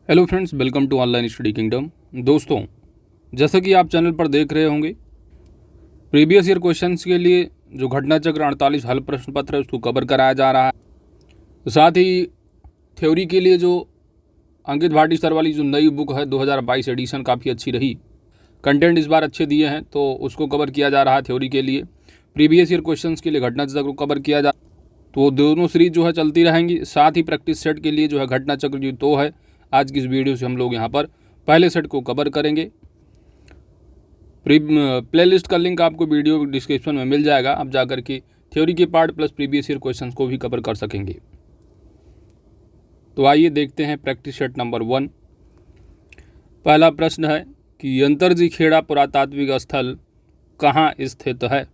Hello friends, welcome to online study kingdom. दोस्तों, जैसा कि आप चैनल पर देख रहे होंगे, प्रीवियस ईयर क्वेश्चंस के लिए जो घटना चक्र 48 हल प्रश्न पत्र है उसको कवर कराया जा रहा है। साथ ही थ्योरी के लिए जो अंकित भाटी सर वाली जो नई बुक है 2022 एडिशन काफ़ी अच्छी रही, कंटेंट इस बार अच्छे दिए हैं तो उसको कवर किया जा रहा है। थ्योरी के लिए प्रीवियस ईयर क्वेश्चंस के लिए घटना चक्र को कवर किया जा, तो दोनों सीरीज जो है चलती रहेंगी। साथ ही प्रैक्टिस सेट के लिए जो है घटना चक्र जो तो है, आज की इस वीडियो से हम लोग यहाँ पर पहले सेट को कवर करेंगे। प्लेलिस्ट का लिंक आपको वीडियो डिस्क्रिप्शन में मिल जाएगा, आप जाकर के थ्योरी के part plus previous year questions को भी कवर कर सकेंगे। तो आइए देखते हैं प्रैक्टिस सेट नंबर 1। पहला प्रश्न है कि यंतरजी खेड़ा पुरातात्विक स्थल कहाँ स्थित है।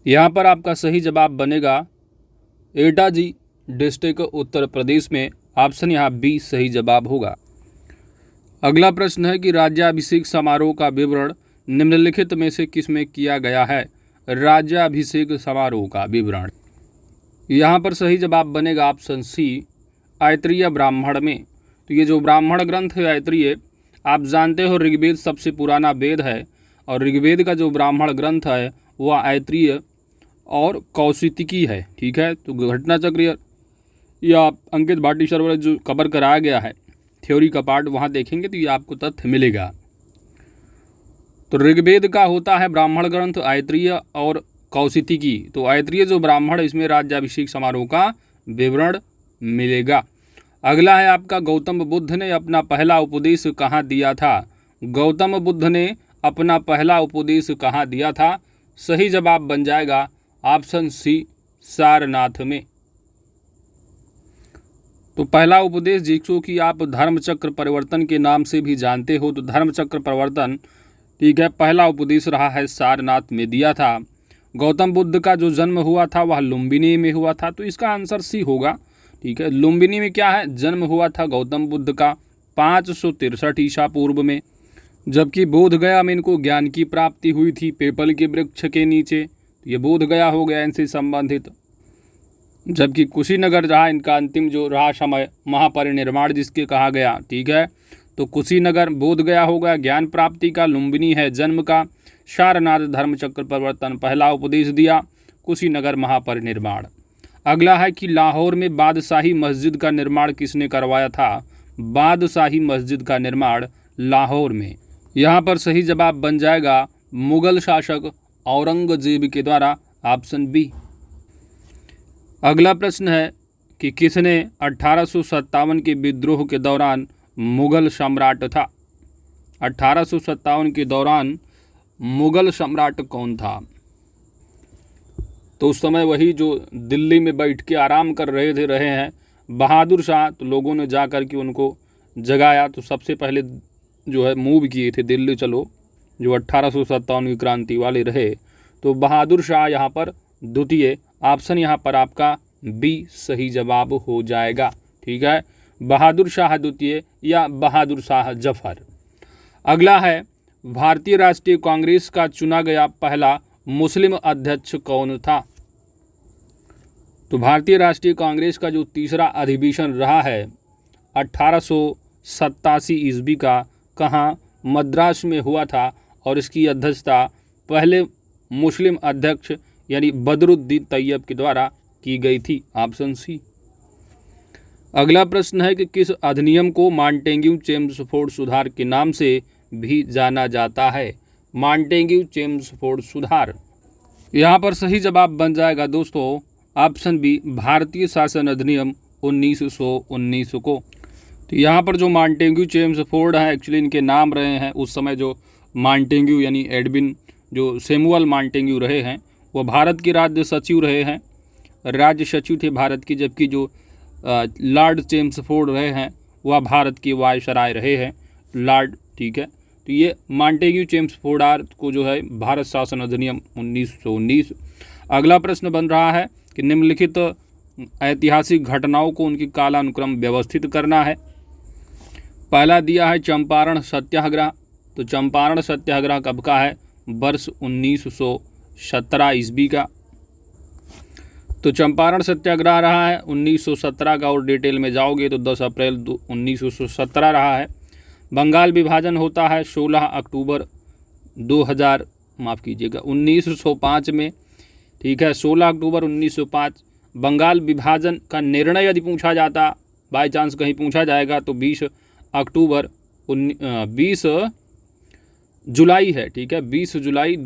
यहाँ पर आपका सही जवाब बनेगा एटाजी डिस्ट्रिक्ट उत्तर प्रदेश में। ऑप्शन यहाँ बी सही जवाब होगा। अगला प्रश्न है कि राज्याभिषेक समारोह का विवरण निम्नलिखित में से किसमें किया गया है। राज्याभिषेक समारोह का विवरण, यहाँ पर सही जवाब बनेगा ऑप्शन सी ऐत्रेय ब्राह्मण में। तो ये जो ब्राह्मण ग्रंथ है ऐत्रेय, आप जानते हो ऋग्वेद सबसे पुराना वेद है और ऋग्वेद का जो ब्राह्मण ग्रंथ है वह ऐत्रेय और कौशिकी है। ठीक है, तो घटना चक्र या अंकित भाटी सर वाला जो कवर कराया गया है थ्योरी का पार्ट, वहाँ देखेंगे तो ये आपको तथ्य मिलेगा। तो ऋग्वेद का होता है ब्राह्मण ग्रंथ ऐत्रेय और कौशिकी, तो ऐत्रेय जो ब्राह्मण है इसमें राज्याभिषेक समारोह का विवरण मिलेगा। अगला है आपका गौतम बुद्ध ने अपना पहला उपदेश कहाँ दिया था। गौतम बुद्ध ने अपना पहला उपदेश कहाँ दिया था। सही जवाब बन जाएगा ऑप्शन सी सारनाथ में। तो पहला उपदेश जिसको कि आप धर्मचक्र परिवर्तन के नाम से भी जानते हो, तो धर्मचक्र परिवर्तन, ठीक है, पहला उपदेश रहा है सारनाथ में दिया था। गौतम बुद्ध का जो जन्म हुआ था वह लुम्बिनी में हुआ था, तो इसका आंसर सी होगा। ठीक है, लुम्बिनी में क्या है, जन्म हुआ था गौतम बुद्ध का 563 ईसा पूर्व में, जबकि बोध गया में इनको ज्ञान की प्राप्ति हुई थी पीपल के वृक्ष के नीचे। ये बोध गया हो गया इनसे संबंधित। जबकि कुशीनगर रहा इनका अंतिम जो रहा समय, महापरिनिर्वाण जिसके कहा गया। ठीक है, तो कुशीनगर बोध गया हो गया ज्ञान प्राप्ति का, लुम्बिनी है जन्म का, सारनाथ धर्मचक्र परिवर्तन पहला उपदेश दिया, कुशीनगर महापरिनिर्वाण। अगला है कि लाहौर में बादशाही मस्जिद का निर्माण किसने करवाया था। बादशाही मस्जिद का निर्माण लाहौर में, यहाँ पर सही जवाब बन जाएगा मुगल शासक औरंगजेब के द्वारा, ऑप्शन बी। अगला प्रश्न है कि किसने 1857 के विद्रोह के दौरान मुगल सम्राट था। 1857 के दौरान मुगल सम्राट कौन था। तो उस समय वही जो दिल्ली में बैठ के आराम कर रहे हैं बहादुर शाह, तो लोगों ने जा कर के उनको जगाया, तो सबसे पहले जो है मूव किए थे दिल्ली, चलो, जो 1857 की क्रांति वाले रहे, तो बहादुर शाह यहाँ पर द्वितीय। ऑप्शन यहाँ पर आपका बी सही जवाब हो जाएगा। ठीक है, बहादुर शाह द्वितीय या बहादुर शाह जफर। अगला है भारतीय राष्ट्रीय कांग्रेस का चुना गया पहला मुस्लिम अध्यक्ष कौन था। तो भारतीय राष्ट्रीय कांग्रेस का जो तीसरा अधिवेशन रहा है 1887 ईस्वी का, कहाँ, मद्रास में हुआ था और इसकी अध्यक्षता पहले मुस्लिम अध्यक्ष यानी बदरुद्दीन तैयब के द्वारा की गई थी, ऑप्शन सी। अगला प्रश्न है कि किस अधिनियम को मॉन्टेग्यू चेम्सफोर्ड सुधार के नाम से भी जाना जाता है। मॉन्टेग्यू चेम्सफोर्ड सुधार, यहाँ पर सही जवाब बन जाएगा दोस्तों ऑप्शन बी भारतीय शासन अधिनियम 1919 को। तो यहाँ पर जो मॉन्टेग्यू चेम्सफोर्ड है, एक्चुअली इनके नाम रहे हैं उस समय जो मॉन्टेग्यू यानी एडविन जो सैमुअल मॉन्टेग्यू रहे हैं, वो भारत के राज्य सचिव रहे हैं, राज्य सचिव थे भारत की। जबकि जो लॉर्ड चेम्सफोर्ड रहे हैं वह भारत के वायसराय रहे हैं, लॉर्ड। ठीक है, तो ये मॉन्टेग्यू चेम्सफोर्ड को जो है भारत शासन अधिनियम 1919। अगला प्रश्न बन रहा है कि निम्नलिखित ऐतिहासिक घटनाओं को उनकी कालानुक्रम व्यवस्थित करना है। पहला दिया है चंपारण सत्याग्रह, तो चंपारण सत्याग्रह कब का है, वर्ष 1917 ईस्वी का। तो चंपारण सत्याग्रह रहा है 1917 का, और डिटेल में जाओगे तो 10 अप्रैल 1917 रहा है। बंगाल विभाजन होता है 16 अक्टूबर 1905 में, ठीक है, 16 अक्टूबर 1905। बंगाल विभाजन का निर्णय यदि पूछा जाता, बाय चांस कहीं पूछा जाएगा, तो 20 जुलाई है, ठीक है, 20 जुलाई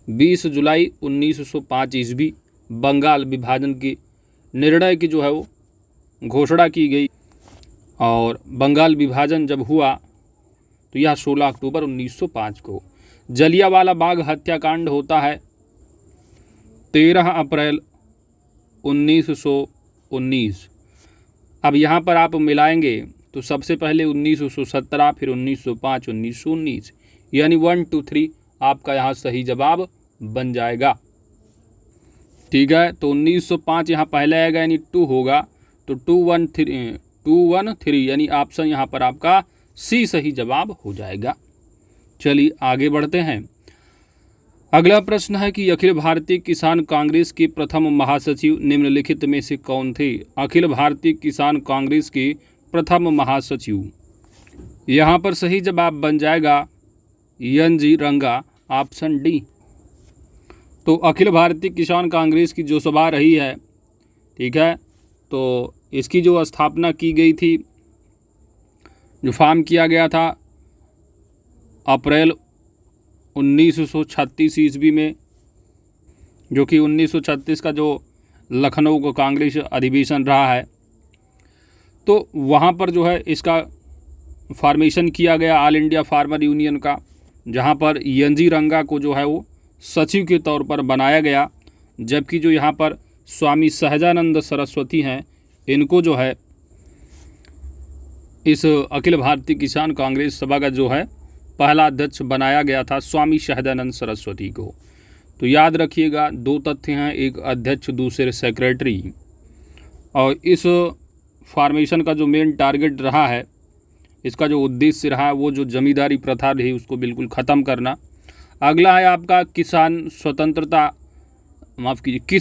20 जुलाई 1905 ईस्वी बंगाल विभाजन की निर्णय की जो है वो घोषणा की गई। और बंगाल विभाजन जब हुआ तो यह 16 अक्टूबर 1905 को। जलियांवाला बाग हत्याकांड होता है 13 अप्रैल 1919। अब यहाँ पर आप मिलाएंगे तो सबसे पहले 1917, फिर 1905, 1919, यानी 1 2 3 आपका यहाँ सही जवाब बन जाएगा, ठीक है। तो 1905 यहाँ पहले आएगा यानी 2 होगा, तो 213 यानी ऑप्शन यहाँ पर आपका सी सही जवाब हो जाएगा। चलिए आगे बढ़ते हैं। अगला प्रश्न है कि अखिल भारतीय किसान कांग्रेस के प्रथम महासचिव निम्नलिखित में से कौन थे? अखिल भारतीय किसान कांग्रेस के प्रथम महासचिव, यहाँ पर सही जवाब बन जाएगा NG रंगा, ऑप्शन डी। तो अखिल भारतीय किसान कांग्रेस की जो सभा रही है, ठीक है, तो इसकी जो स्थापना की गई थी, जो फॉर्म किया गया था अप्रैल 1936 ईस्वी में, जो कि 1936 का जो लखनऊ का कांग्रेस अधिवेशन रहा है, तो वहाँ पर जो है इसका फॉर्मेशन किया गया ऑल इंडिया फार्मर यूनियन का, जहाँ पर NG रंगा को जो है वो सचिव के तौर पर बनाया गया, जबकि जो यहाँ पर स्वामी सहजानंद सरस्वती हैं, इनको जो है इस अखिल भारतीय किसान कांग्रेस सभा का जो है पहला अध्यक्ष बनाया गया था, स्वामी सहजानंद सरस्वती को। तो याद रखिएगा 2 तथ्य हैं, एक अध्यक्ष, दूसरे सेक्रेटरी। और इस फॉर्मेशन का जो मेन टारगेट रहा है, इसका जो उद्देश्य रहा है, वो जो जमींदारी प्रथा रही उसको बिल्कुल ख़त्म करना। अगला है आपका किस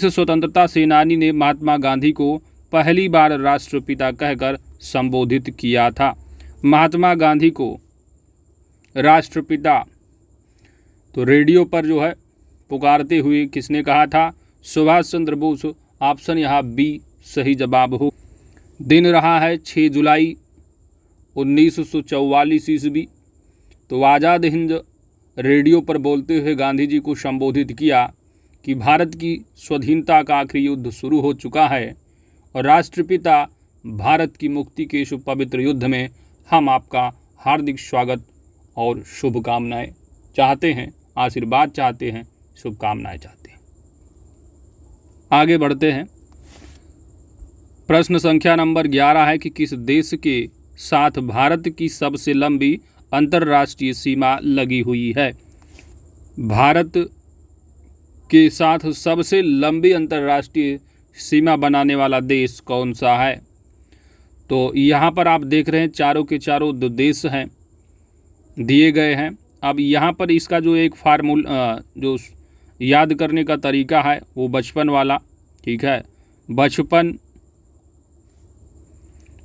स्वतंत्रता सेनानी ने महात्मा गांधी को पहली बार राष्ट्रपिता कहकर संबोधित किया था? महात्मा गांधी को राष्ट्रपिता तो रेडियो पर जो है पुकारते हुए किसने कहा था? सुभाष चंद्र बोस, ऑप्शन यहाँ बी सही जवाब हो। दिन रहा है 6 जुलाई 1944 ईस्वी। तो आज़ाद हिंद रेडियो पर बोलते हुए गांधी जी को संबोधित किया कि भारत की स्वाधीनता का आखिरी युद्ध शुरू हो चुका है और राष्ट्रपिता भारत की मुक्ति के इस पवित्र युद्ध में हम आपका हार्दिक स्वागत और शुभकामनाएं चाहते हैं, आशीर्वाद चाहते हैं, शुभकामनाएं चाहते हैं। आगे बढ़ते हैं। प्रश्न संख्या नंबर 11 है कि किस देश के साथ भारत की सबसे लंबी अंतर्राष्ट्रीय सीमा लगी हुई है? भारत के साथ सबसे लंबी अंतर्राष्ट्रीय सीमा बनाने वाला देश कौन सा है? तो यहाँ पर आप देख रहे हैं चारों के चारों दो देश हैं दिए गए हैं। अब यहाँ पर इसका जो एक जो याद करने का तरीका है वो बचपन वाला, ठीक है। बचपन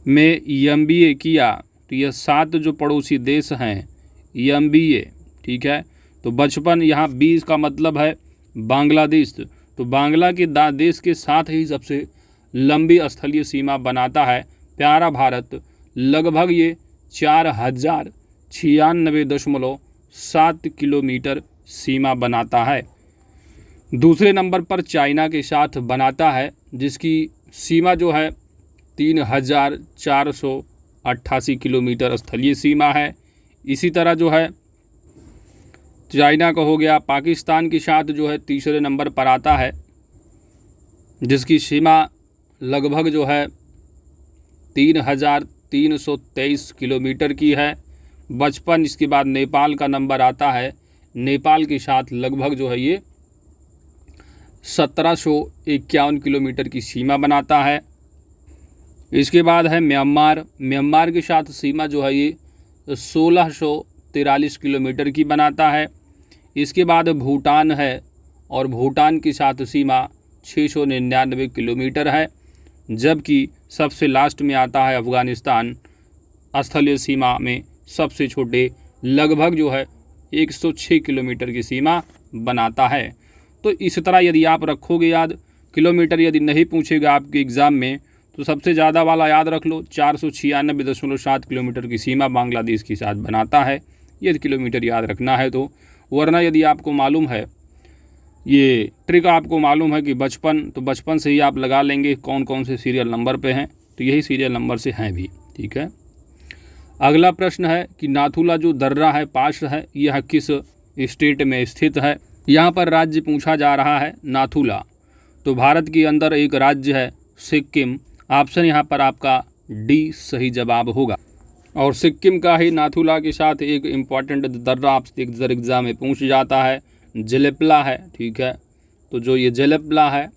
में MBA किया तो यह 7 जो पड़ोसी देश हैं MBA, ठीक है। तो बचपन यहाँ 20 का मतलब है बांग्लादेश। तो बांग्ला के देश के साथ ही सबसे लंबी स्थलीय सीमा बनाता है प्यारा भारत। लगभग ये 4096.7 किलोमीटर सीमा बनाता है। दूसरे नंबर पर चाइना के साथ बनाता है, जिसकी सीमा जो है 3488 किलोमीटर स्थलीय सीमा है। इसी तरह जो है चाइना का हो गया, पाकिस्तान के साथ जो है तीसरे नंबर पर आता है, जिसकी सीमा लगभग जो है 3323 किलोमीटर की है। बचपन, इसके बाद नेपाल का नंबर आता है। नेपाल के साथ लगभग जो है ये 1751 किलोमीटर की सीमा बनाता है। इसके बाद है म्यांमार। म्यांमार के साथ सीमा जो है ये 1643 किलोमीटर की बनाता है। इसके बाद भूटान है और भूटान के साथ सीमा 699 किलोमीटर है, जबकि सबसे लास्ट में आता है अफ़गानिस्तान, स्थलीय सीमा में सबसे छोटे, लगभग जो है 106 किलोमीटर की सीमा बनाता है। तो इस तरह यदि आप रखोगे याद, किलोमीटर यदि नहीं पूछेगा आपके एग्ज़ाम में तो सबसे ज़्यादा वाला याद रख लो, 496.7 किलोमीटर की सीमा बांग्लादेश के साथ बनाता है। यदि किलोमीटर याद रखना है तो, वरना यदि आपको मालूम है, ये ट्रिक आपको मालूम है कि बचपन से ही आप लगा लेंगे कौन कौन से सीरियल नंबर पे हैं, तो यही सीरियल नंबर से हैं भी। ठीक है। अगला प्रश्न है कि नाथुला जो दर्रा है, पास है, यह किस स्टेट में स्थित है। यहाँ पर राज्य पूछा जा रहा है नाथुला, तो भारत के अंदर एक राज्य है सिक्किम। ऑप्शन यहाँ पर आपका डी सही जवाब होगा। और सिक्किम का ही नाथुला के साथ एक इम्पॉर्टेंट दर्रा आपसे एग्जाम में पूछ जाता है, जेलेपला है। ठीक है, तो जो ये जेलेपला है,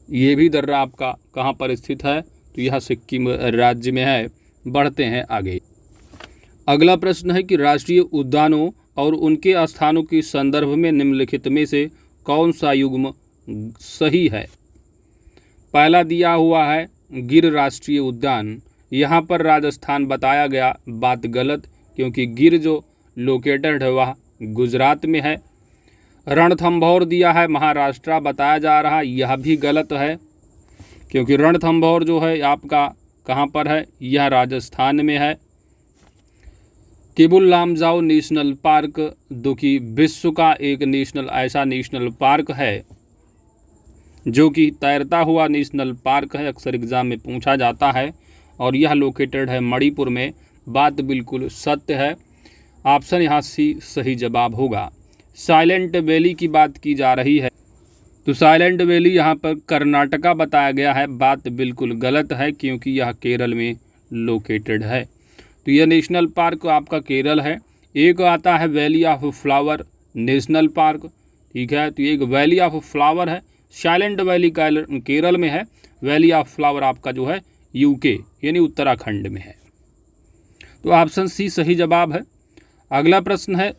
ये भी दर्रा आपका कहाँ पर स्थित है, तो यह सिक्किम राज्य में है। बढ़ते हैं आगे। अगला प्रश्न है कि राष्ट्रीय उद्यानों और उनके स्थानों के संदर्भ में निम्नलिखित में से कौन सा युग्म सही है। पहला दिया हुआ है गिर राष्ट्रीय उद्यान, यहाँ पर राजस्थान बताया गया, बात गलत, क्योंकि गिर जो लोकेटेड है वह गुजरात में है। रणथंभौर दिया है महाराष्ट्र बताया जा रहा, यह भी गलत है, क्योंकि रणथंभौर जो है आपका कहाँ पर है, यह राजस्थान में है। केबुल लामजाओ नेशनल पार्क जो कि विश्व का एक ऐसा नेशनल पार्क है जो कि तैरता हुआ नेशनल पार्क है, अक्सर एग्जाम में पूछा जाता है, और यह लोकेटेड है मणिपुर में। बात बिल्कुल सत्य है। ऑप्शन यहाँ सी सही जवाब होगा। साइलेंट वैली की बात की जा रही है, तो साइलेंट वैली यहाँ पर कर्नाटका बताया गया है, बात बिल्कुल गलत है, क्योंकि यह केरल में लोकेटेड है। तो यह नेशनल पार्क आपका केरल है। एक आता है valley of flower national park. ठीक है, तो एक वैली ऑफ फ्लावर है, साइलेंट वैली केरल में है, वैली ऑफ फ्लावर आपका जो है यूके यानी उत्तराखंड में है। तो ऑप्शन सी सही जवाब है। अगला प्रश्न है,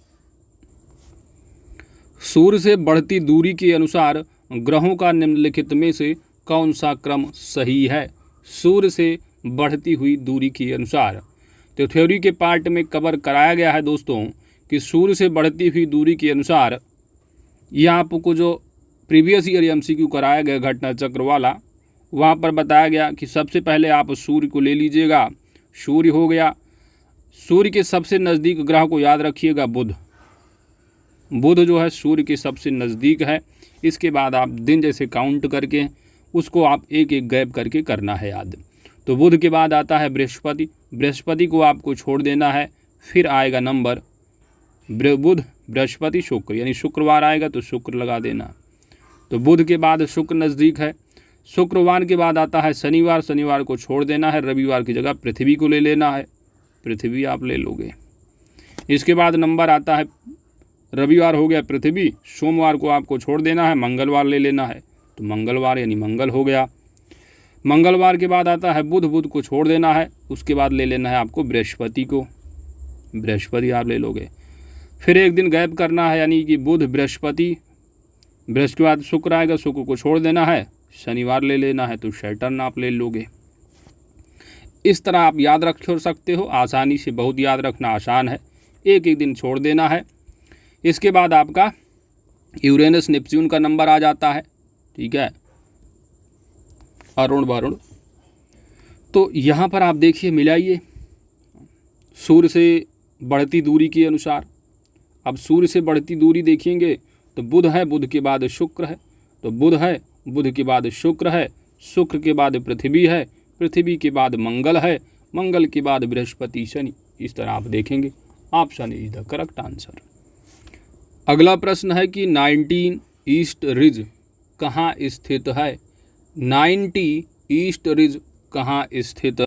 सूर्य से बढ़ती दूरी के अनुसार ग्रहों का निम्नलिखित में से कौन सा क्रम सही है। सूर्य से बढ़ती हुई दूरी के अनुसार, तो थ्योरी के पार्ट में कवर कराया गया है दोस्तों कि सूर्य से बढ़ती हुई दूरी के अनुसार, यह आपको जो प्रीवियस ईयर MCQ कराया गया घटना चक्र वाला, वहाँ पर बताया गया कि सबसे पहले आप सूर्य को ले लीजिएगा। सूर्य हो गया, सूर्य के सबसे नज़दीक ग्रह को याद रखिएगा बुध। बुध जो है सूर्य के सबसे नज़दीक है। इसके बाद आप दिन जैसे काउंट करके उसको आप एक एक गैप करके करना है याद। तो बुध के बाद आता है बृहस्पति, बृहस्पति को आपको छोड़ देना है। फिर आएगा नंबर बुध बृहस्पति शुक्र, यानी शुक्रवार आएगा तो शुक्र लगा देना। तो बुध के बाद शुक्र नज़दीक है। शुक्रवार के बाद आता है शनिवार, शनिवार को छोड़ देना है। रविवार की जगह पृथ्वी को ले लेना है, पृथ्वी आप ले लोगे। इसके बाद नंबर आता है, रविवार हो गया पृथ्वी, सोमवार को आपको छोड़ देना है, मंगलवार ले लेना है, तो मंगलवार यानी मंगल हो गया। मंगलवार के बाद आता है बुध, बुध को छोड़ देना है। उसके बाद ले लेना है आपको बृहस्पति को, बृहस्पति आप ले लोगे। फिर एक दिन गैप करना है, यानी कि बुध बृहस्पति, बृहस्पति के बाद शुक्र आएगा, शुक्र को छोड़ देना है, शनिवार ले लेना है, तो सैटर्न आप ले लोगे। इस तरह आप याद रख सकते हो आसानी से, बहुत याद रखना आसान है, एक एक दिन छोड़ देना है। इसके बाद आपका यूरेनस नेपच्यून का नंबर आ जाता है। ठीक है, अरुण वरुण। तो यहाँ पर आप देखिए, मिलाइए सूर्य से बढ़ती दूरी के अनुसार। अब सूर्य से बढ़ती दूरी देखेंगे तो बुध है, बुध के बाद शुक्र है, तो बुध है, बुध के बाद शुक्र है, शुक्र के बाद पृथ्वी है, पृथ्वी के बाद मंगल है, मंगल के बाद बृहस्पति शनि। इस तरह आप देखेंगे, option is the correct answer. अगला प्रश्न है कि 90 ईस्ट रिज कहाँ स्थित है। 90 ईस्ट रिज कहाँ स्थित है।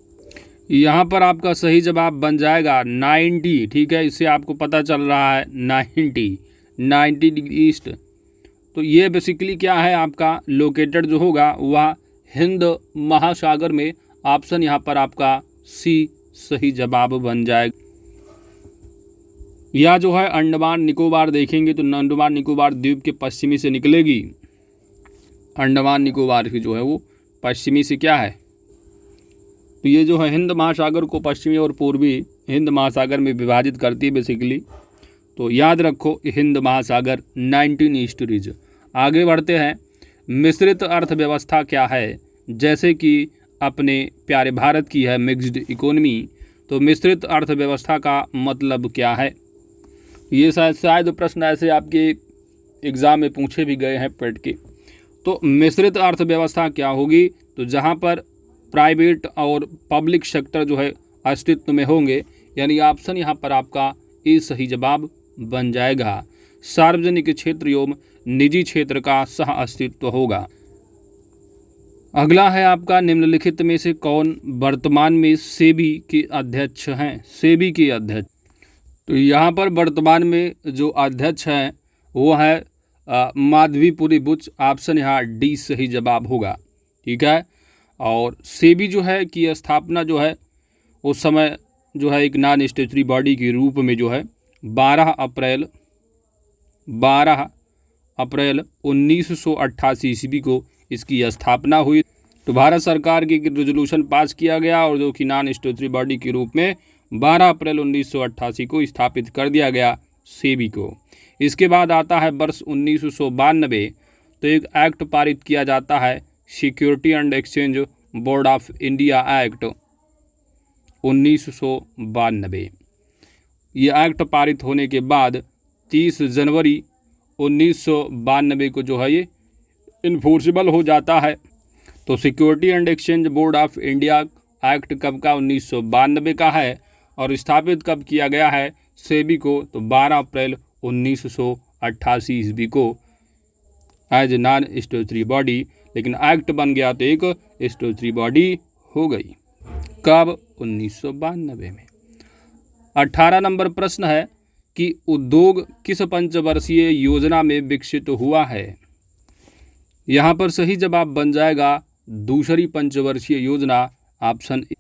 यहाँ पर आपका सही जवाब बन जाएगा 90। ठीक है, इससे आपको पता चल रहा है 90 डिग्री ईस्ट। तो ये बेसिकली क्या है, आपका लोकेटेड जो होगा वह हिंद महासागर में। ऑप्शन यहाँ पर आपका सी सही जवाब बन जाएगा। या जो है अंडमान निकोबार देखेंगे तो अंडमान निकोबार द्वीप के पश्चिमी से निकलेगी। अंडमान निकोबार की जो है वो पश्चिमी से क्या है, तो ये जो है हिंद महासागर को पश्चिमी और पूर्वी हिंद महासागर में विभाजित करती है बेसिकली। तो याद रखो हिंद महासागर 19 ईस्ट रीजन। आगे बढ़ते हैं, मिश्रित अर्थव्यवस्था क्या है, जैसे कि अपने प्यारे भारत की है मिक्स्ड इकोनॉमी। तो मिश्रित अर्थव्यवस्था का मतलब क्या है, ये शायद प्रश्न ऐसे आपके एग्ज़ाम में पूछे भी गए हैं पेट के। तो मिश्रित अर्थव्यवस्था क्या होगी, तो जहाँ पर प्राइवेट और पब्लिक सेक्टर जो है अस्तित्व में होंगे, यानी ऑप्शन यहाँ पर आपका ए सही जवाब बन जाएगा। सार्वजनिक क्षेत्र एवं निजी क्षेत्र का सह अस्तित्व होगा। अगला है आपका, निम्नलिखित में से कौन वर्तमान में सेबी के अध्यक्ष हैं। सेबी के अध्यक्ष, तो यहाँ पर वर्तमान में जो अध्यक्ष हैं वो है माधवीपुरी बुच। ऑप्शन यहाँ डी सही जवाब होगा। ठीक है, और सेबी जो है की स्थापना जो है उस समय जो है एक नॉन स्टेचुरी बॉडी के रूप में जो है 12 अप्रैल 1988 ईस्वी को इसकी स्थापना हुई। तो भारत सरकार की रेजोल्यूशन पास किया गया और जो कि नॉन स्टेचुरी बॉडी के रूप में 12 अप्रैल 1988 को स्थापित कर दिया गया सेबी को। इसके बाद आता है वर्ष 1992, तो एक एक्ट पारित किया जाता है security and exchange board of India act 1992। ये एक्ट पारित होने के बाद 30 जनवरी 1992 को जो है ये इन्फोर्सेबल हो जाता है। तो security and exchange board of India act कब का, 1992 का है, और स्थापित कब किया गया है सेबी को, तो 12 अप्रैल 1988 ईस्वी को एज नॉन स्टेचुरी बॉडी। लेकिन एक्ट बन गया तो एक स्टेचुरी बॉडी हो गई। कब, 1992 में। 18 नंबर प्रश्न है कि उद्योग किस पंचवर्षीय योजना में विकसित हुआ है। यहाँ पर सही जवाब बन जाएगा दूसरी पंचवर्षीय योजना, ऑप्शन ए।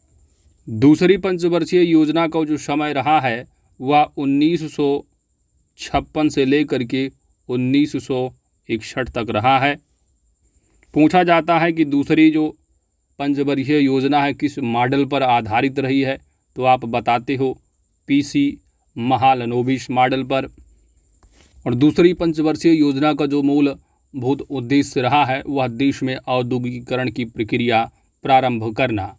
दूसरी पंचवर्षीय योजना का जो समय रहा है वह 1956 से लेकर के 1961 तक रहा है। पूछा जाता है कि दूसरी जो पंचवर्षीय योजना है किस मॉडल पर आधारित रही है, तो आप बताते हो पीसी महालनोबिस मॉडल पर। और दूसरी पंचवर्षीय योजना का जो मूलभूत उद्देश्य रहा है वह देश में औद्योगिकीकरण की प्रक्रिया प्रारंभ करना,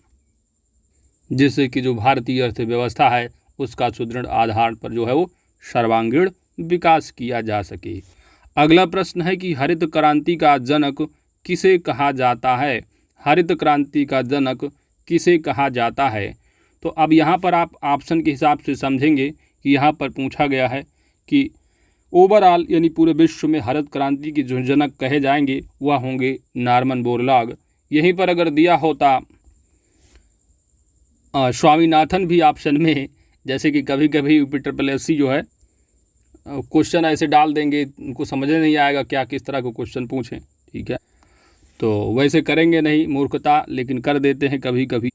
जिससे कि जो भारतीय अर्थव्यवस्था है उसका सुदृढ़ आधार पर जो है वो सर्वांगीण विकास किया जा सके। अगला प्रश्न है कि हरित क्रांति का जनक किसे कहा जाता है। हरित क्रांति का जनक किसे कहा जाता है, तो अब यहाँ पर आप ऑप्शन के हिसाब से समझेंगे कि यहाँ पर पूछा गया है कि ओवरऑल यानी पूरे विश्व में हरित क्रांति के जो जनक कहे जाएंगे वह होंगे नॉर्मन बोरलॉग। यहीं पर अगर दिया होता स्वामीनाथन भी ऑप्शन में, जैसे कि कभी कभी UPSSC जो है क्वेश्चन ऐसे डाल देंगे उनको समझ नहीं आएगा क्या किस तरह को क्वेश्चन पूछें। ठीक है, तो वैसे करेंगे नहीं, मूर्खता, लेकिन कर देते हैं, कभी कभी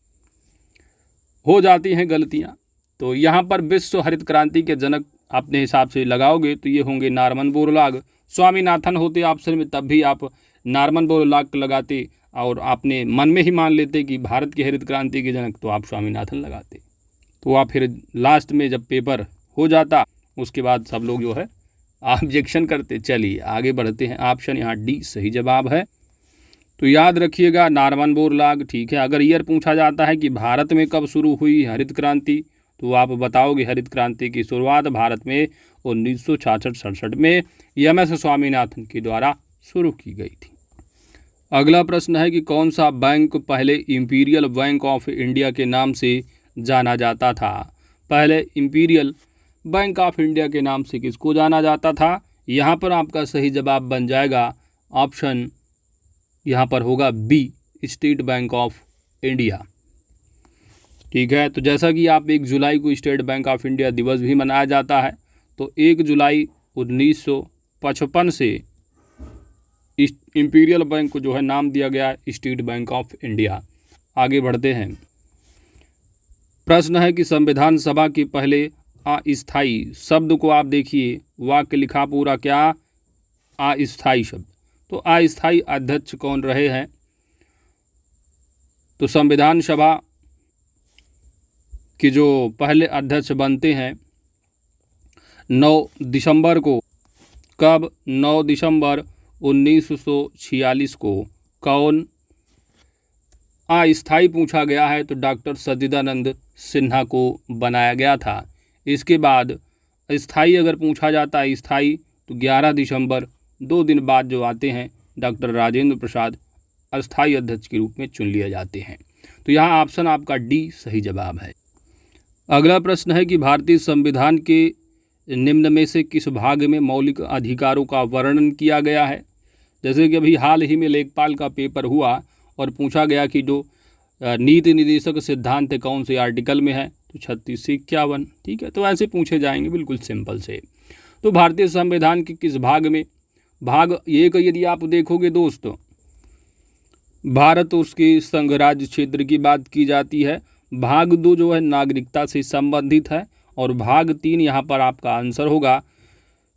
हो जाती हैं गलतियाँ। तो यहाँ पर विश्व हरित क्रांति के जनक अपने हिसाब से लगाओगे तो ये होंगे नॉर्मन बोरलॉग। स्वामीनाथन होते ऑप्शन में तब भी आप नॉर्मन बोरलॉग लगाते और आपने मन में ही मान लेते कि भारत की हरित क्रांति के जनक, तो आप स्वामीनाथन लगाते। तो आप फिर लास्ट में जब पेपर हो जाता उसके बाद सब लोग जो है ऑब्जेक्शन करते। चलिए आगे बढ़ते हैं, ऑप्शन यहाँ डी सही जवाब है। तो याद रखिएगा नॉर्मन बोरलॉग। ठीक है, अगर ईयर पूछा जाता है कि भारत में कब शुरू हुई हरित क्रांति, तो आप बताओगे हरित क्रांति की शुरुआत भारत में 1966-67 में MS स्वामीनाथन के द्वारा शुरू की गई थी। अगला प्रश्न है कि कौन सा बैंक पहले इंपीरियल बैंक ऑफ इंडिया के नाम से जाना जाता था। पहले इंपीरियल बैंक ऑफ इंडिया के नाम से किसको जाना जाता था। यहाँ पर आपका सही जवाब बन जाएगा ऑप्शन, यहाँ पर होगा B, state bank of India. ठीक है, तो जैसा कि आप 1 जुलाई को स्टेट बैंक ऑफ इंडिया दिवस भी मनाया जाता है, तो 1 जुलाई 1955 से इंपीरियल बैंक को जो है नाम दिया गया स्टेट बैंक ऑफ इंडिया। आगे बढ़ते हैं, प्रश्न है कि संविधान सभा के पहले अस्थाई शब्द को आप देखिए, वाक्य लिखा पूरा क्या, अस्थाई शब्द। तो अस्थाई अध्यक्ष कौन रहे हैं? तो संविधान सभा के जो पहले अध्यक्ष बनते हैं 9 दिसंबर को, कब? 9 दिसंबर 1946 को। कौन? अस्थाई पूछा गया है तो डॉक्टर सच्चिदानंद सिन्हा को बनाया गया था। इसके बाद स्थाई अगर पूछा जाता है स्थाई तो 11 दिसंबर 2 दिन बाद जो आते हैं डॉक्टर राजेंद्र प्रसाद अस्थाई अध्यक्ष के रूप में चुन लिए जाते हैं। तो यहाँ ऑप्शन आपका डी सही जवाब है। अगला प्रश्न है कि भारतीय संविधान के निम्न में से किस भाग में मौलिक अधिकारों का वर्णन किया गया है? जैसे कि अभी हाल ही में लेखपाल का पेपर हुआ और पूछा गया कि जो नीति निर्देशक सिद्धांत है कौन से आर्टिकल में है, तो 36 से 51। ठीक है, तो ऐसे पूछे जाएंगे बिल्कुल सिंपल से। तो भारतीय संविधान के किस भाग में, भाग 1 यदि आप देखोगे दोस्तों, भारत और उसके संघ राज्य क्षेत्र की बात की जाती है। भाग 2 जो है नागरिकता से संबंधित है और भाग 3 यहाँ पर आपका आंसर होगा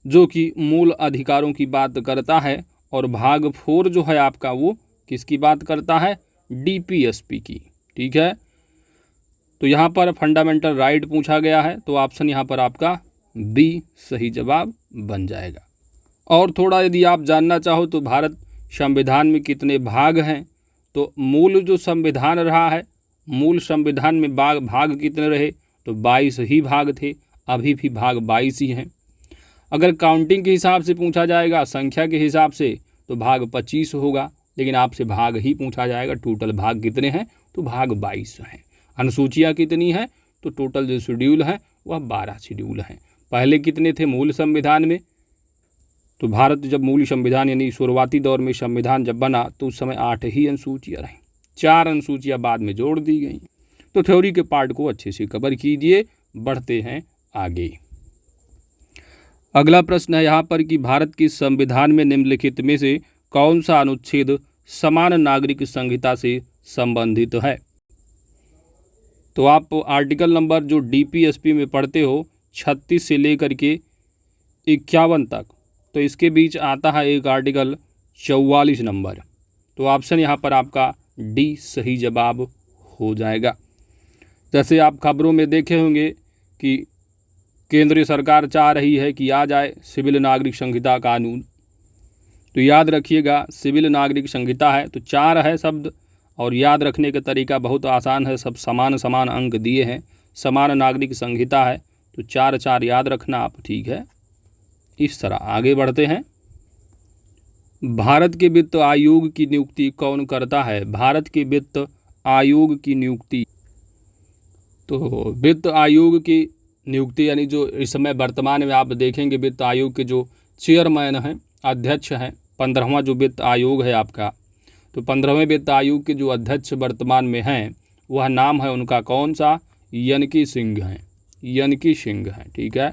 जो कि मूल अधिकारों की बात करता है। और भाग 4 जो है आपका वो किसकी बात करता है? डीपीएसपी की। ठीक है, तो यहाँ पर फंडामेंटल राइट पूछा गया है तो ऑप्शन यहाँ पर आपका बी सही जवाब बन जाएगा। और थोड़ा यदि आप जानना चाहो तो भारत संविधान में कितने भाग हैं, तो मूल जो संविधान रहा है, मूल संविधान में भाग कितने रहे, तो 22 ही भाग थे, अभी भी भाग 22 ही हैं। अगर काउंटिंग के हिसाब से पूछा जाएगा, संख्या के हिसाब से, तो भाग 25 होगा, लेकिन आपसे भाग ही पूछा जाएगा टोटल भाग कितने हैं, तो भाग 22 हैं। अनुसूचियाँ कितनी हैं, तो टोटल जो शेड्यूल हैं वह 12 शेड्यूल हैं। पहले कितने थे मूल संविधान में, तो भारत जब मूल संविधान यानी शुरुआती दौर में संविधान जब बना तो उस समय 8 ही अनुसूचियाँ रहीं, 4 अनुसूचियाँ बाद में जोड़ दी गई। तो थ्योरी के पार्ट को अच्छे से कवर कीजिए। बढ़ते हैं आगे। अगला प्रश्न है यहाँ पर कि भारत के संविधान में निम्नलिखित में से कौन सा अनुच्छेद समान नागरिक संहिता से संबंधित है? तो आप आर्टिकल नंबर जो डीपीएसपी में पढ़ते हो 36 से लेकर के 51 तक, तो इसके बीच आता है एक आर्टिकल 44 नंबर। तो ऑप्शन यहाँ पर आपका डी सही जवाब हो जाएगा। जैसे आप खबरों में देखे होंगे कि केंद्रीय सरकार चाह रही है कि आ जाए सिविल नागरिक संहिता कानून, तो याद रखिएगा सिविल नागरिक संहिता है तो 4 है शब्द और याद रखने का तरीका बहुत आसान है, सब समान समान अंक दिए हैं। समान नागरिक संहिता है तो 4 याद रखना आप। ठीक है, इस तरह आगे बढ़ते हैं। भारत के वित्त आयोग की नियुक्ति कौन करता है? भारत के वित्त आयोग की नियुक्ति, तो वित्त आयोग की नियुक्ति यानी जो इस समय वर्तमान में आप देखेंगे वित्त आयोग के जो चेयरमैन हैं, अध्यक्ष हैं, 15वां जो वित्त आयोग है आपका, तो 15वें वित्त आयोग के जो अध्यक्ष वर्तमान में हैं वह नाम है उनका कौन सा? यनकी सिंह हैं, यनकी सिंह हैं। ठीक है,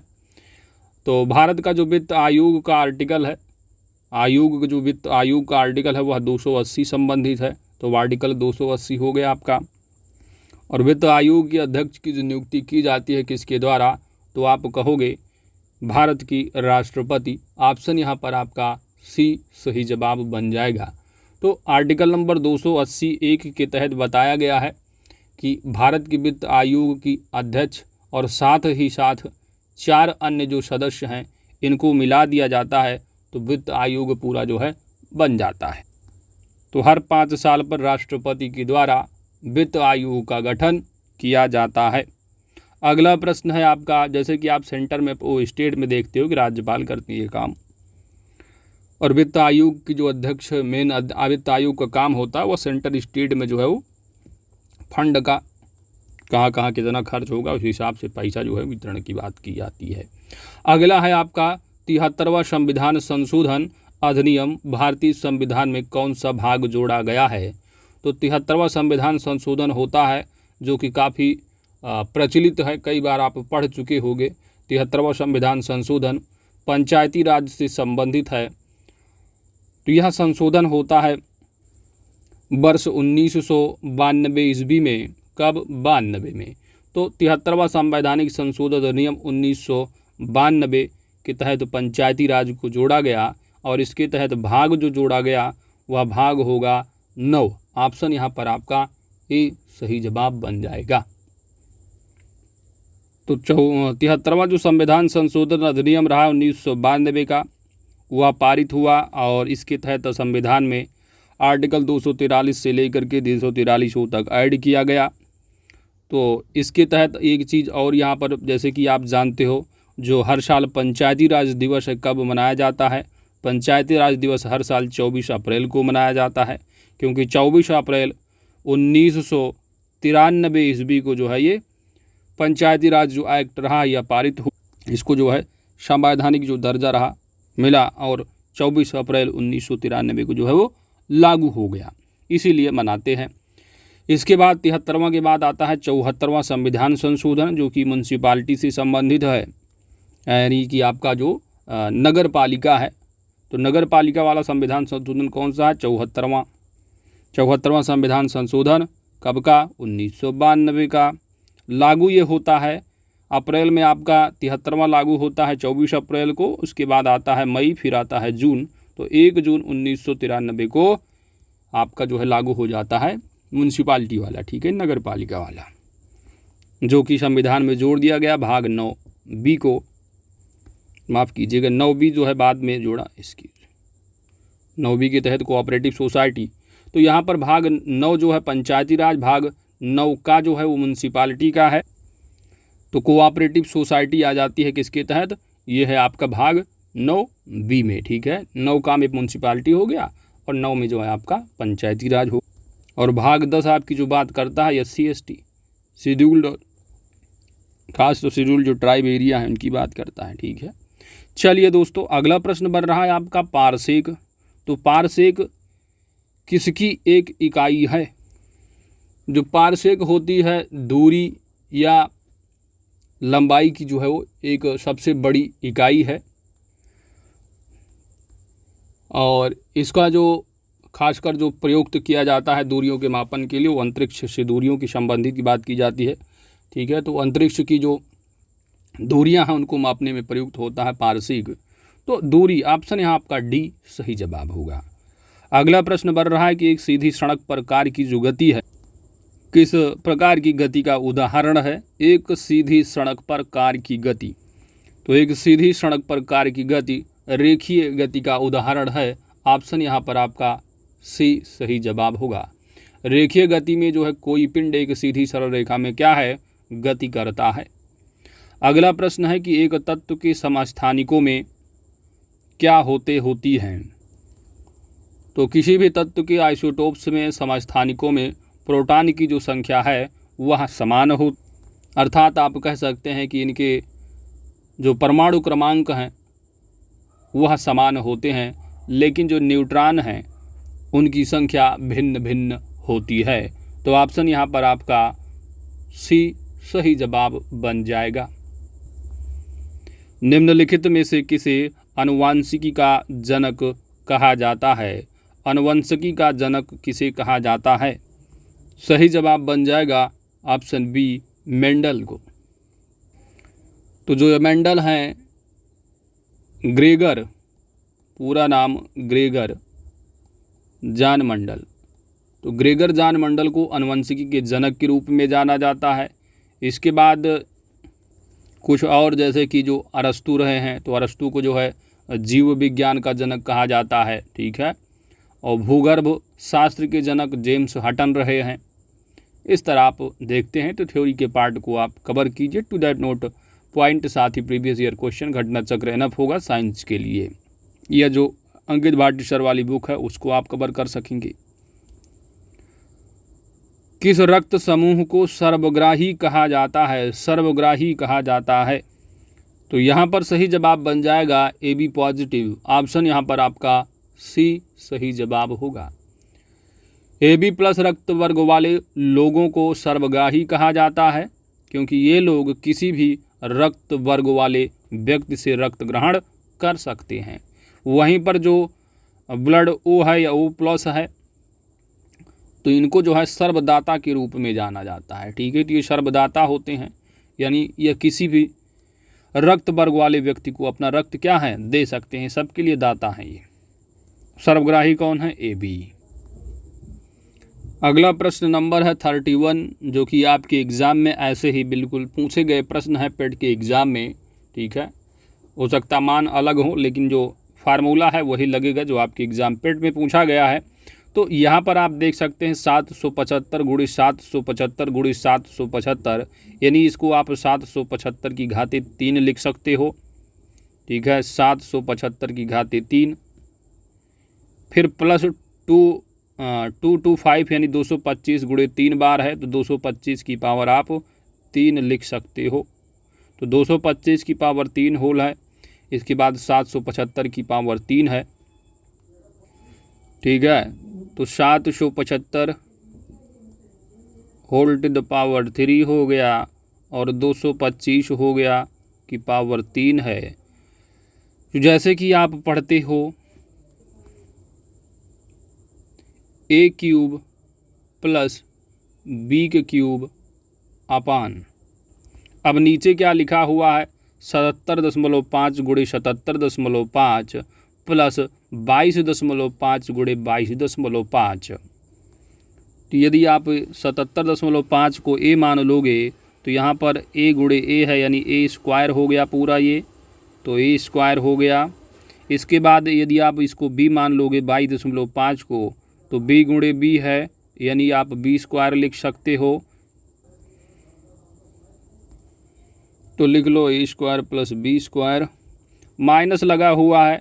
तो भारत का जो वित्त आयोग का आर्टिकल है, आयोग जो वित्त आयोग का आर्टिकल है वह 280 संबंधित है, तो आर्टिकल 280 हो गया आपका। और वित्त आयोग के अध्यक्ष की जो नियुक्ति की जाती है किसके द्वारा, तो आप कहोगे भारत की राष्ट्रपति। ऑप्शन यहाँ पर आपका सी सही जवाब बन जाएगा। तो आर्टिकल नंबर 280(1) के तहत बताया गया है कि भारत की वित्त आयोग की अध्यक्ष और साथ ही साथ 4 अन्य जो सदस्य हैं इनको मिला दिया जाता है तो वित्त आयोग पूरा जो है बन जाता है। तो हर 5 साल पर राष्ट्रपति के द्वारा वित्त आयोग का गठन किया जाता है। अगला प्रश्न है आपका, जैसे कि आप सेंटर में स्टेट में देखते हो कि राज्यपाल करती है काम, और वित्त आयोग की जो अध्यक्ष मेन वित्त आयोग का काम होता है वो सेंटर स्टेट में जो है वो फंड का कहाँ कितना खर्च होगा उस हिसाब से पैसा जो है वितरण की बात की जाती है। अगला है आपका 73वां संविधान संशोधन अधिनियम भारतीय संविधान में कौन सा भाग जोड़ा गया है? तो 73वां संविधान संशोधन होता है जो कि काफ़ी प्रचलित है, कई बार आप पढ़ चुके होंगे। 73वां संविधान संशोधन पंचायती राज से संबंधित है। तो यह संशोधन होता है वर्ष 1992 ईस्वी में। कब? 92 में। तो 73वां संवैधानिक संशोधन अधिनियम 1992 के तहत पंचायती राज को जोड़ा गया और इसके तहत भाग जो जोड़ा गया वह भाग होगा 9। ऑप्शन यहाँ पर आपका ए सही जवाब बन जाएगा। तो 73वां जो संविधान संशोधन अधिनियम रहा 1992 का, वह पारित हुआ और इसके तहत संविधान में आर्टिकल 243 से लेकर के 243 तक ऐड किया गया। तो इसके तहत एक चीज़ और यहाँ पर, जैसे कि आप जानते हो, जो हर साल पंचायती राज दिवस कब मनाया जाता है? पंचायती राज दिवस हर साल 24 अप्रैल को मनाया जाता है, क्योंकि 24 अप्रैल 1993 ईस्वी को जो है ये पंचायती राज जो एक्ट रहा यह पारित हो, इसको जो है संवैधानिक जो दर्जा रहा मिला और 24 अप्रैल 1993 को जो है वो लागू हो गया, इसीलिए मनाते हैं। इसके बाद 73वां के बाद आता है 74वां संविधान संशोधन, जो कि म्यूनसिपालिटी से संबंधित है, यानी कि आपका जो नगर पालिका है। तो नगर पालिका वाला संविधान संशोधन कौन सा है? 74वां संविधान संशोधन कब का? 1992 का। लागू ये होता है अप्रैल में, आपका 73वां लागू होता है 24 अप्रैल को, उसके बाद आता है मई, फिर आता है जून। तो 1 जून 1993 को आपका जो है लागू हो जाता है म्यूनसिपालिटी वाला, ठीक है, नगर पालिका वाला, जो कि संविधान में जोड़ दिया गया भाग 9B को, माफ़ कीजिएगा 9B जो है बाद में जोड़ा, इसकी 9B के तहत कोऑपरेटिव सोसाइटी। तो यहाँ पर भाग 9 जो है पंचायती राज, भाग 9 का जो है वो म्यूनसिपालिटी का है। तो कोऑपरेटिव सोसाइटी आ जाती है किसके तहत? ये है आपका भाग 9B में, ठीक है। 9 का में म्यूनसिपालिटी हो गया और 9 में जो है आपका पंचायती राज हो। और भाग 10 आपकी जो बात करता है SC ST शेड्यूल्ड, खास तो शेड्यूल्ड जो ट्राइब एरिया है उनकी बात करता है, ठीक है। चलिए दोस्तों, अगला प्रश्न बन रहा है आपका पारसेक। तो पारसेक किसकी एक इकाई है? जो पारसेक होती है दूरी या लंबाई की जो है वो एक सबसे बड़ी इकाई है, और इसका जो खासकर जो प्रयुक्त किया जाता है दूरियों के मापन के लिए, वो अंतरिक्ष से दूरियों की संबंधित की बात की जाती है, ठीक है। तो अंतरिक्ष की जो दूरियां हैं उनको मापने में प्रयुक्त होता है पारसेक। तो दूरी, ऑप्शन यहाँ आपका डी सही जवाब होगा। अगला प्रश्न बन रहा है कि एक सीधी सड़क पर कार की जो गति है किस प्रकार की गति का उदाहरण है? एक सीधी सड़क पर कार की गति। तो एक सीधी सड़क पर कार की गति रेखीय गति का उदाहरण है। ऑप्शन यहाँ पर आपका सी सही जवाब होगा। रेखीय गति में जो है कोई पिंड एक सीधी सरल रेखा में क्या है? गति करता है। अगला प्रश्न है कि एक तत्व के समस्थानिकों में क्या होती हैं? तो किसी भी तत्व के आइसोटोप्स में समस्थानिकों में प्रोटॉन की जो संख्या है वह समान हो, अर्थात आप कह सकते हैं कि इनके जो परमाणु क्रमांक हैं वह समान होते हैं, लेकिन जो न्यूट्रॉन हैं उनकी संख्या भिन्न भिन्न होती है। तो ऑप्शन यहाँ पर आपका सी सही जवाब बन जाएगा। निम्नलिखित में से किसे आनुवंशिकी का जनक कहा जाता है? आनुवंशिकी का जनक किसे कहा जाता है? सही जवाब बन जाएगा ऑप्शन बी मेंडल को। तो जो मेंडल हैं ग्रेगर, पूरा नाम ग्रेगर जान मेंडल, तो ग्रेगर जान मेंडल को आनुवंशिकी के जनक के रूप में जाना जाता है। इसके बाद कुछ और जैसे कि जो अरस्तु रहे हैं, तो अरस्तु को जो है जीव विज्ञान का जनक कहा जाता है, ठीक है। और भूगर्भ शास्त्र के जनक जेम्स हटन रहे हैं। इस तरह आप देखते हैं। तो थ्योरी के पार्ट को आप कवर कीजिए टू दैट नोट पॉइंट, साथ ही प्रीवियस ईयर क्वेश्चन घटना चक्र एनफ होगा साइंस के लिए। यह जो अंकित भाटी सर वाली बुक है उसको आप कवर कर सकेंगे। किस रक्त समूह को सर्वग्राही कहा जाता है? सर्वग्राही कहा जाता है। तो यहाँ पर सही जवाब बन जाएगा AB पॉजिटिव। ऑप्शन यहाँ पर आपका सी सही जवाब होगा। AB+ रक्त वर्ग वाले लोगों को सर्वग्राही कहा जाता है, क्योंकि ये लोग किसी भी रक्त वर्ग वाले व्यक्ति से रक्त ग्रहण कर सकते हैं। वहीं पर जो ब्लड O है या O+ है, तो इनको जो है सर्वदाता के रूप में जाना जाता है। ठीक है, तो ये सर्वदाता होते हैं, यानी यह किसी भी रक्त वर्ग वाले व्यक्ति को अपना रक्त क्या है दे सकते हैं, सबके लिए दाता हैं ये। सर्वग्राही कौन है? A B. अगला प्रश्न नंबर है 31, जो कि आपके एग्ज़ाम में ऐसे ही बिल्कुल पूछे गए प्रश्न है पेट के एग्ज़ाम में। ठीक है, हो सकता मान अलग हो, लेकिन जो फार्मूला है वही लगेगा जो आपके एग्ज़ाम पेट में पूछा गया है। तो यहाँ पर आप देख सकते हैं 775 गुणे 775 गुणे 775, यानी इसको आप 775 की घाते 3 लिख सकते हो। ठीक है, 775 की घाते 3, फिर प्लस 225 यानी 225 गुणे 3 बार है, तो 225 की पावर आप 3 लिख सकते हो। तो 225 की पावर 3 होल है, इसके बाद 775 की पावर 3 है। ठीक है, तो 775 होल टू द पावर 3 हो गया, और 225 हो गया की पावर 3 है। तो जैसे कि आप पढ़ते हो ए क्यूब प्लस बी के क्यूब अपान, अब नीचे क्या लिखा हुआ है 77.5 गुणे 77.5 प्लस 22.5 गुणे 22.5। तो यदि आप 77.5 को ए मान लोगे तो यहाँ पर ए गुणे ए है, यानी ए स्क्वायर हो गया पूरा ये, तो ए स्क्वायर हो गया। इसके बाद यदि आप इसको बी मान लोगे 22.5 को, तो बी गुणे बी है, यानी आप बी स्क्वायर लिख सकते हो। तो लिख लो A square plus B square, minus लगा हुआ है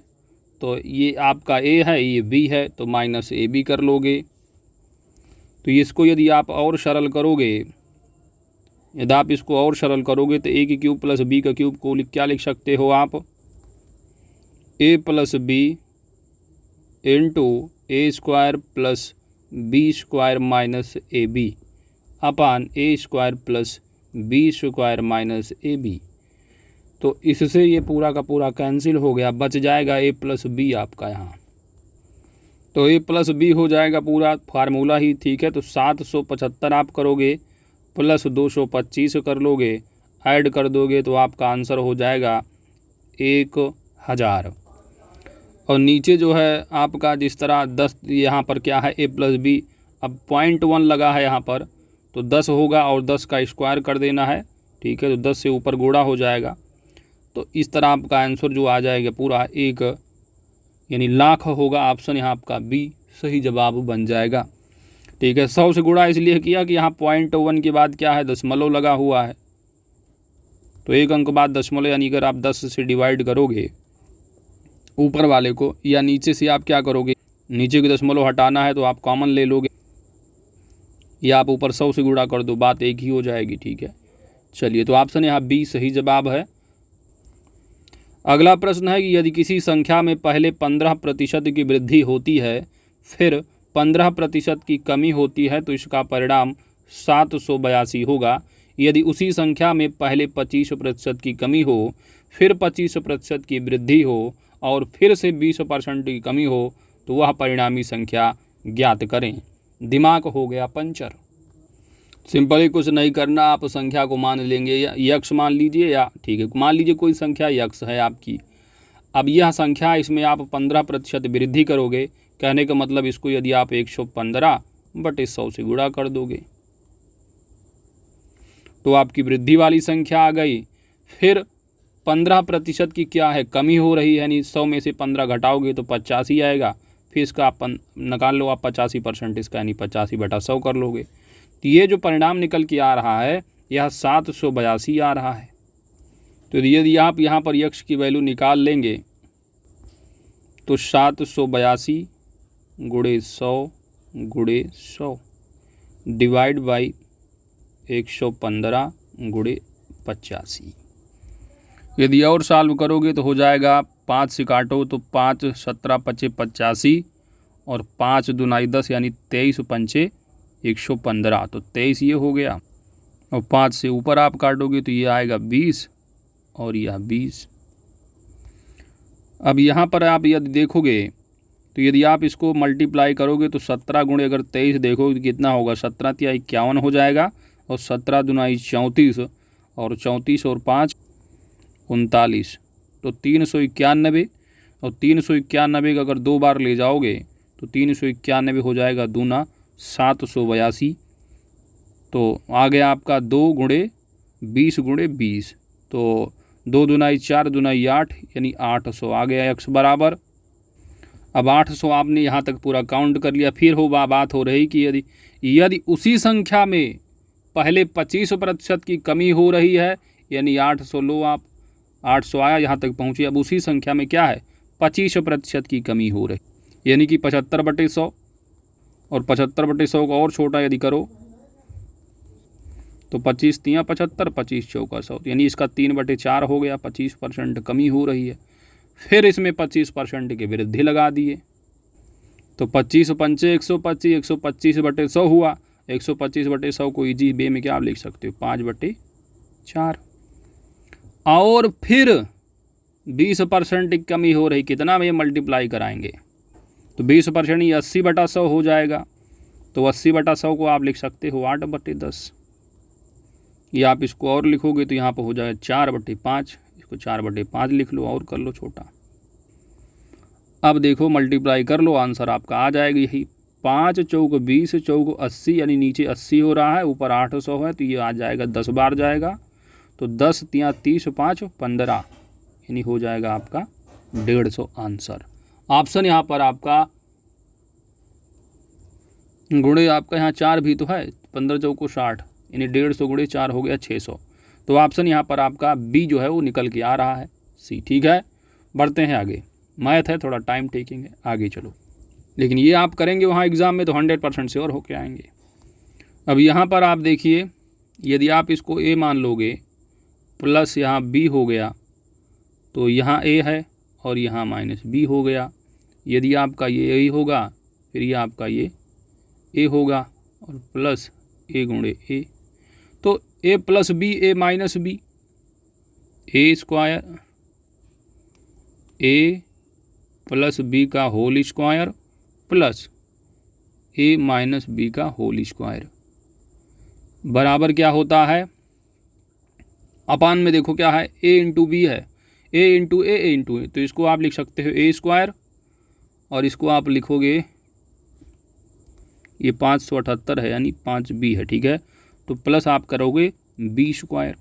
तो ये आपका ए है, ये बी है, तो माइनस ए बी कर लोगे। तो इसको यदि आप और सरल करोगे, यदि आप इसको और सरल करोगे तो ए की क्यूब प्लस बी का क्यूब को क्या लिख सकते हो आप? A plus B into A square plus B square minus A B upon A square plus B square minus A B. तो इससे ये पूरा का पूरा कैंसिल हो गया, बच जाएगा ए प्लस बी आपका यहाँ। तो ए प्लस बी हो जाएगा पूरा फार्मूला ही। ठीक है, तो 775 आप करोगे प्लस 225 कर लोगे, ऐड कर दोगे तो आपका आंसर हो जाएगा 1000। और नीचे जो है आपका जिस तरह 10 यहाँ पर क्या है ए प्लस बी, अब 0.1 लगा है यहाँ पर, तो 10 होगा और 10 का स्क्वायर कर देना है। ठीक है, तो 10 से ऊपर गुणा हो जाएगा। तो इस तरह आपका आंसर जो आ जाएगा पूरा 1 यानी लाख होगा। ऑप्शन यहाँ आपका बी सही जवाब बन जाएगा। ठीक है, 100 से गुणा इसलिए किया कि यहाँ 0.1 के बाद क्या है दशमलव लगा हुआ है, तो एक अंक बाद दशमलव, यानी अगर आप 10 से डिवाइड करोगे ऊपर वाले को, या नीचे से आप क्या करोगे, नीचे के दशमलव हटाना है तो आप कॉमन ले लोगे, या आप ऊपर 100 से गुणा कर दो, बात एक ही हो जाएगी। ठीक है, चलिए, तो ऑप्शन यहाँ बी सही जवाब है। अगला प्रश्न है कि यदि किसी संख्या में पहले 15% की वृद्धि होती है फिर 15% की कमी होती है तो इसका परिणाम 782 होगा। यदि उसी संख्या में पहले 25% की कमी हो, फिर 25% की वृद्धि हो और फिर से 20% की कमी हो तो वह परिणामी संख्या ज्ञात करें। दिमाग हो गया पंचर। सिंपली कुछ नहीं करना, आप संख्या को मान लेंगे, या यक्स मान लीजिए, या ठीक है मान लीजिए कोई संख्या यक्स है आपकी। अब यह संख्या, इसमें आप 15% वृद्धि करोगे, कहने का मतलब इसको यदि आप 115/100 से गुणा कर दोगे तो आपकी वृद्धि वाली संख्या आ गई। फिर 15% की क्या है कमी हो रही है, यानी 100 में से 15 घटाओगे तो 85 आएगा। फिर इसका आप निकाल लो, आप 85% इसका, यानी 85/100 कर लोगे। तो ये जो परिणाम निकल के आ रहा है यह 782 आ रहा है। तो यदि आप यहाँ पर यक्स की वैल्यू निकाल लेंगे तो 782 गुणे 100 गुणे 100 डिवाइड बाई 115 गुणे 85। यदि और सॉल्व करोगे तो हो जाएगा 5 से काटो तो 5 17 5 85 और 5 दूनाई 10 यानी 23 पंचे 115, तो 23 ये हो गया। और 5 से ऊपर आप काटोगे तो ये आएगा 20 और यह 20। अब यहाँ पर आप यदि देखोगे तो यदि आप इसको मल्टीप्लाई करोगे तो 17 गुणे अगर 23 देखोगे तो कितना होगा, 17 तिया 51 हो जाएगा, और 17 दुनाई 34, और 34 और 5 39, तो 391। और 391 का अगर 2 बार ले जाओगे तो 391 हो जाएगा दूना 782। तो आ गया आपका 2 गुणे 20 गुणे 20, तो 2 दुनाई 4 दुनाई 8 यानी 800 आ गया x बराबर। अब 800 आपने यहाँ तक पूरा काउंट कर लिया। फिर बात हो रही कि यदि उसी संख्या में पहले 25% की कमी हो रही है, यानी 800 लो आप, 800 आया यहाँ तक पहुँची। अब उसी संख्या में क्या है, 25% की कमी हो रही, यानी कि 75/100, और 75/100 को और छोटा यदि करो तो 25 तिया 75, 25 चौका 100, यानी इसका 3/4 हो गया। 25% कमी हो रही है। फिर इसमें 25% की वृद्धि लगा दिए, तो 25 पंचे 125, 125/100 हुआ। 125/100 को इजी वे में क्या आप लिख सकते हो, 5/4। और फिर 20% की कमी हो रही, कितना में मल्टीप्लाई कराएंगे तो 20% ही 80/100 हो जाएगा। तो 80/100 को आप लिख सकते हो 8/10, या आप इसको और लिखोगे तो यहाँ पर हो जाएगा 4/5। इसको 4/5 लिख लो और कर लो छोटा। अब देखो मल्टीप्लाई कर लो, आंसर आपका आ जाएगा यही 5 चौक 20 चौक 80, यानी नीचे 80 हो रहा है, ऊपर 800 है, तो ये आ जाएगा 10 बार जाएगा। तो 10 तिया 30, 5 15, यानी हो जाएगा आपका 150 आंसर। ऑप्शन यहाँ पर आपका गुणे आपका यहाँ 4 भी तो है, 15 चौको 60, यानी 150 गुणे 4 हो गया 600। तो ऑप्शन यहाँ पर आपका बी जो है वो निकल के आ रहा है, सी। ठीक है, बढ़ते हैं आगे। मैथ है, थोड़ा टाइम टेकिंग है, आगे चलो। लेकिन ये आप करेंगे वहाँ एग्ज़ाम में तो 100% श्योर होके आएंगे। अब यहाँ पर आप देखिए, यदि आप इसको ए मान लोगे प्लस यहाँ बी हो गया, तो यहाँ ए है और यहाँ माइनस बी हो गया। यदि आपका ये ए होगा, फिर ये आपका ये ए होगा, और प्लस ए गुणे ए, तो ए प्लस बी ए माइनस बी, ए स्क्वायर ए प्लस बी का होल स्क्वायर प्लस ए माइनस बी का होल स्क्वायर बराबर क्या होता है, अपान में देखो क्या है, ए इंटू बी है, ए इंटू ए इंटू ए, तो इसको आप लिख सकते हो ए स्क्वायर, और इसको आप लिखोगे ये 578 है, यानी 5b है। ठीक है, तो प्लस आप करोगे बी स्क्वायर।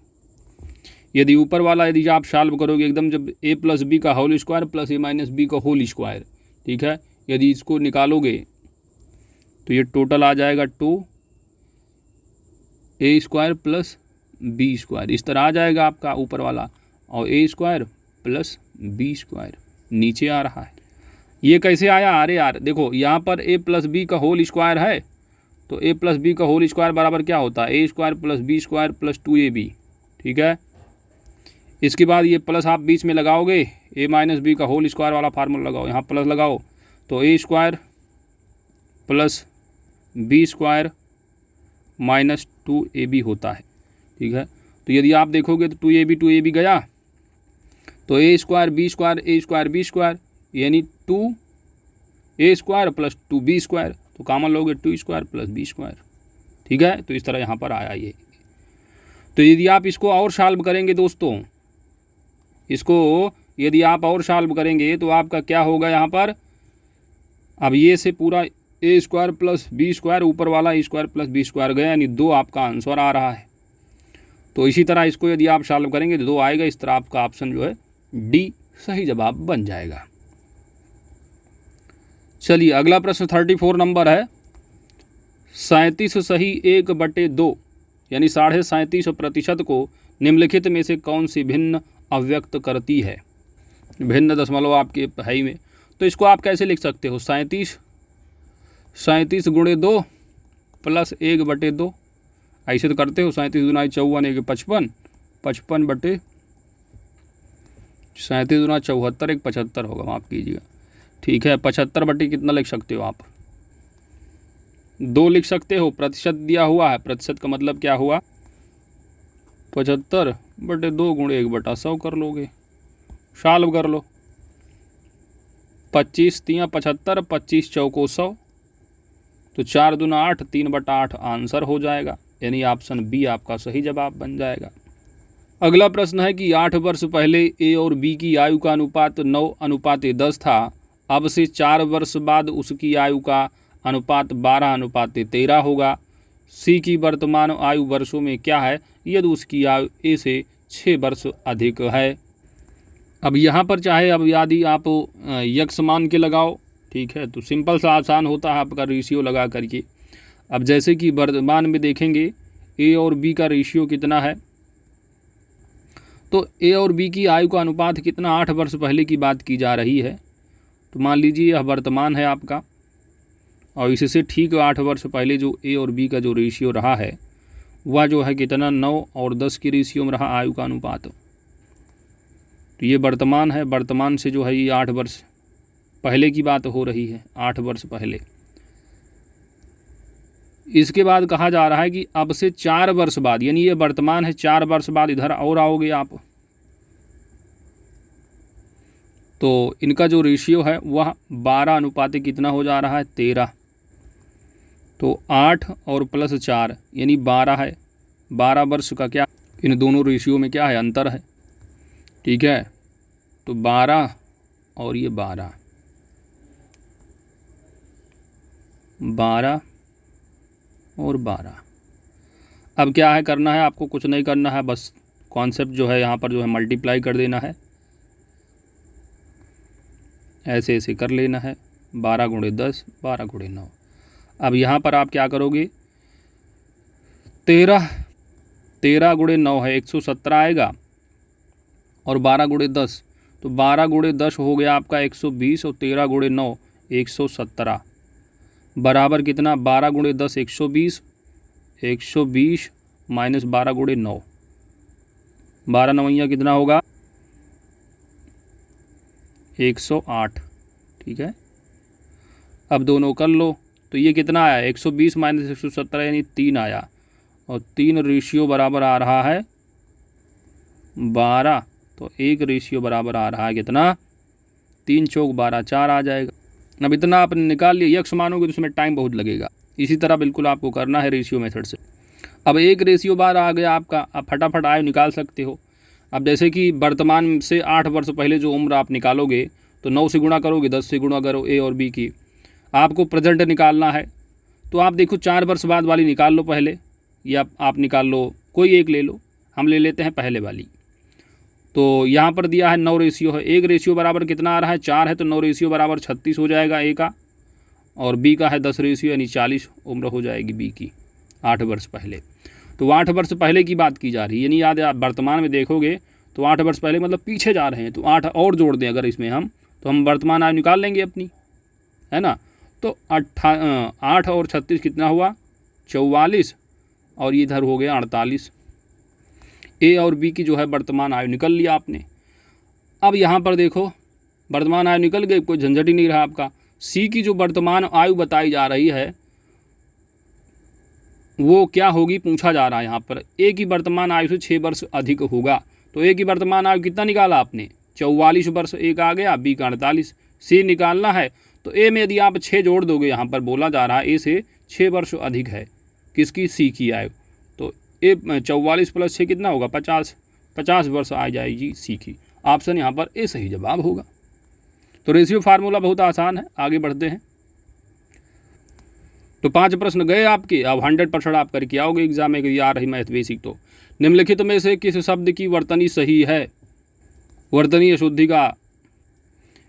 यदि ऊपर वाला यदि आप सॉल्व करोगे एकदम, जब ए प्लस बी का होल स्क्वायर प्लस ए माइनस बी का होल स्क्वायर, ठीक है, यदि इसको निकालोगे तो ये टोटल आ जाएगा 2a square plus B square, इस तरह आ जाएगा आपका ऊपर वाला, और ए स्क्वायर प्लस बी स्क्वायर नीचे आ रहा है। ये कैसे आया, अरे यार देखो यहाँ पर a प्लस बी का होल स्क्वायर है, तो a प्लस बी का होल स्क्वायर बराबर क्या होता है, A square plus B square plus 2ab। ठीक है, इसके बाद ये प्लस आप बीच में लगाओगे, a माइनस बी का होल स्क्वायर वाला फार्मूला लगाओ, यहाँ प्लस लगाओ, तो A square plus B square minus 2ab होता है। ठीक है, तो यदि आप देखोगे तो 2ab गया, तो A square B square B square, यानी 2a square plus 2b square, तो कॉमन लोगे 2 स्क्वायर प्लस बी स्क्वायर। ठीक है, तो इस तरह यहाँ पर आया ये। तो यदि आप इसको और सॉल्व करेंगे दोस्तों, इसको यदि आप और सॉल्व करेंगे तो आपका क्या होगा यहाँ पर, अब ये से पूरा ए स्क्वायर प्लस बी स्क्वायर, ऊपर वाला ए स्क्वायर प्लस बी स्क्वायर गया, यानी 2 आपका आंसर आ रहा है। तो इसी तरह इसको यदि आप सॉल्व करेंगे तो 2 आएगा, इस तरह आपका ऑप्शन जो है डी सही जवाब बन जाएगा। चलिए अगला प्रश्न 34 नंबर है, 37 सही 1/2 यानी 37.5% को निम्नलिखित में से कौन सी भिन्न अव्यक्त करती है। भिन्न दशमलव आपके है ही में, तो इसको आप कैसे लिख सकते हो, 37 गुणे 2 प्लस 1/2, ऐसे तो करते हो। 37 दूना 54 1 55, 55/, 37 दूना 74 1 75 होगा, माफ़ कीजिएगा। ठीक है, 75/, कितना लिख सकते हो आप, 2 लिख सकते हो, प्रतिशत दिया हुआ है, प्रतिशत का मतलब क्या हुआ, 75/2 गुणे 1/100 कर लोगे, सॉल्व कर लो। 25 तियाँ 75, 25 चौको 100, तो 4 दूना 8, 3/8 आंसर हो जाएगा, यानी ऑप्शन बी आपका सही जवाब बन जाएगा। अगला प्रश्न है कि 8 वर्ष पहले ए और बी की आयु का अनुपात 9:10 था, अब से 4 वर्ष बाद उसकी आयु का अनुपात 12:13 होगा। सी की वर्तमान आयु वर्षों में क्या है यदि उसकी आयु ए से 6 वर्ष अधिक है। अब यहाँ पर चाहे अब यदि आप यक्स मान के लगाओ, ठीक है, तो सिंपल सा आसान होता है आपका रेशियो लगा करके। अब जैसे कि वर्तमान में देखेंगे ए और बी का रेशियो कितना है, तो ए और बी की आयु का अनुपात कितना, 8 वर्ष पहले की बात की जा रही है, तो मान लीजिए यह वर्तमान है आपका, और इससे ठीक 8 वर्ष पहले जो ए और बी का जो रेशियो रहा है वह जो है कितना, 9 और 10 की रेशियो में रहा आयु का अनुपात। तो ये वर्तमान है, वर्तमान से जो है ये 8 वर्ष पहले की बात हो रही है, 8 वर्ष पहले। इसके बाद कहा जा रहा है कि अब से 4 वर्ष बाद, यानी ये वर्तमान है, 4 वर्ष बाद इधर और आओगे आप, तो इनका जो रेशियो है वह 12 अनुपात कितना हो जा रहा है, 13। तो 8 और प्लस 4 यानी 12 है। 12 वर्ष का क्या, इन दोनों रेशियो में क्या है, अंतर है, ठीक है। तो 12 और ये 12 और 12। अब क्या है करना है आपको, कुछ नहीं करना है, बस कॉन्सेप्ट जो है यहाँ पर जो है मल्टीप्लाई कर देना है, ऐसे ऐसे कर लेना है, 12 × 10, 12 × 9। अब यहाँ पर आप क्या करोगे, 13 × 9 है 117 आएगा, और 12 × 10, तो 12 × 10 हो गया आपका 120, और 13 × 9 117 बराबर कितना, 12 × 10 120, 120 माइनस 12 × 9, 12 नवैया कितना होगा, 108, ठीक है। अब दोनों कर लो, तो ये कितना आया, 120 माइनस 117 यानी 3 आया, और 3 रेशियो बराबर आ रहा है 12, तो 1 रेशियो बराबर आ रहा है कितना, 3 चौक 12, 4 आ जाएगा। अब इतना आपने निकाल लिया, यक्स मानोगे तो उसमें टाइम बहुत लगेगा, इसी तरह बिल्कुल आपको करना है रेशियो मेथड से। अब 1 रेशियो बार आ गया आपका, आप फटाफट आयु निकाल सकते हो। अब जैसे कि वर्तमान से 8 वर्ष पहले जो उम्र आप निकालोगे, तो 9 से गुणा करोगे, 10 से गुणा करो ए और बी की, आपको प्रेजेंट निकालना है, तो आप देखो 4 वर्ष बाद वाली निकाल लो पहले, या आप निकाल लो, कोई एक ले लो, हम ले लेते हैं पहले वाली। तो यहाँ पर दिया है 9 रेशियो है, 1 रेशियो बराबर कितना आ रहा है, 4 है, तो 9 रेशियो बराबर 36 हो जाएगा ए का, और बी का है 10 रेशियो यानी 40 उम्र हो जाएगी बी की 8 वर्ष पहले। तो 8 वर्ष पहले की बात की जा रही है, यानी याद है आप वर्तमान में देखोगे तो 8 वर्ष पहले मतलब पीछे जा रहे हैं, तो 8 और जोड़ दें अगर इसमें हम, तो हम वर्तमान आयु निकाल लेंगे अपनी, है ना। तो 8 और 36 कितना हुआ, 44, और ये इधर हो गया 48। ए और बी की जो है वर्तमान आयु निकल लिया आपने। अब यहाँ पर देखो वर्तमान आयु निकल गई, कोई झंझट ही नहीं रहा आपका। सी की जो वर्तमान आयु बताई जा रही है वो क्या होगी पूछा जा रहा है यहाँ पर। ए की वर्तमान आयु से 6 वर्ष अधिक होगा, तो ए की वर्तमान आयु कितना निकाला आपने, 44 वर्ष, ए का आ गया, बी का 48। सी निकालना है, तो ए में यदि आप 6 जोड़ दोगे, यहाँ पर बोला जा रहा है ए से 6 वर्ष अधिक है किसकी, सी की आयु, तो ए 44 + 6 कितना होगा, 50 वर्ष आ जाएगी सी की। ऑप्शन यहाँ पर ए सही जवाब होगा। तो रेशियो फार्मूला बहुत आसान है, आगे बढ़ते हैं। तो 5 प्रश्न गए आपके, अब 100% आप करके आओगे एग्जाम में, यदि आ रही मैथ बेसिक तो। निम्नलिखित में से किस शब्द की वर्तनी सही है, वर्तनी अशुद्धि का,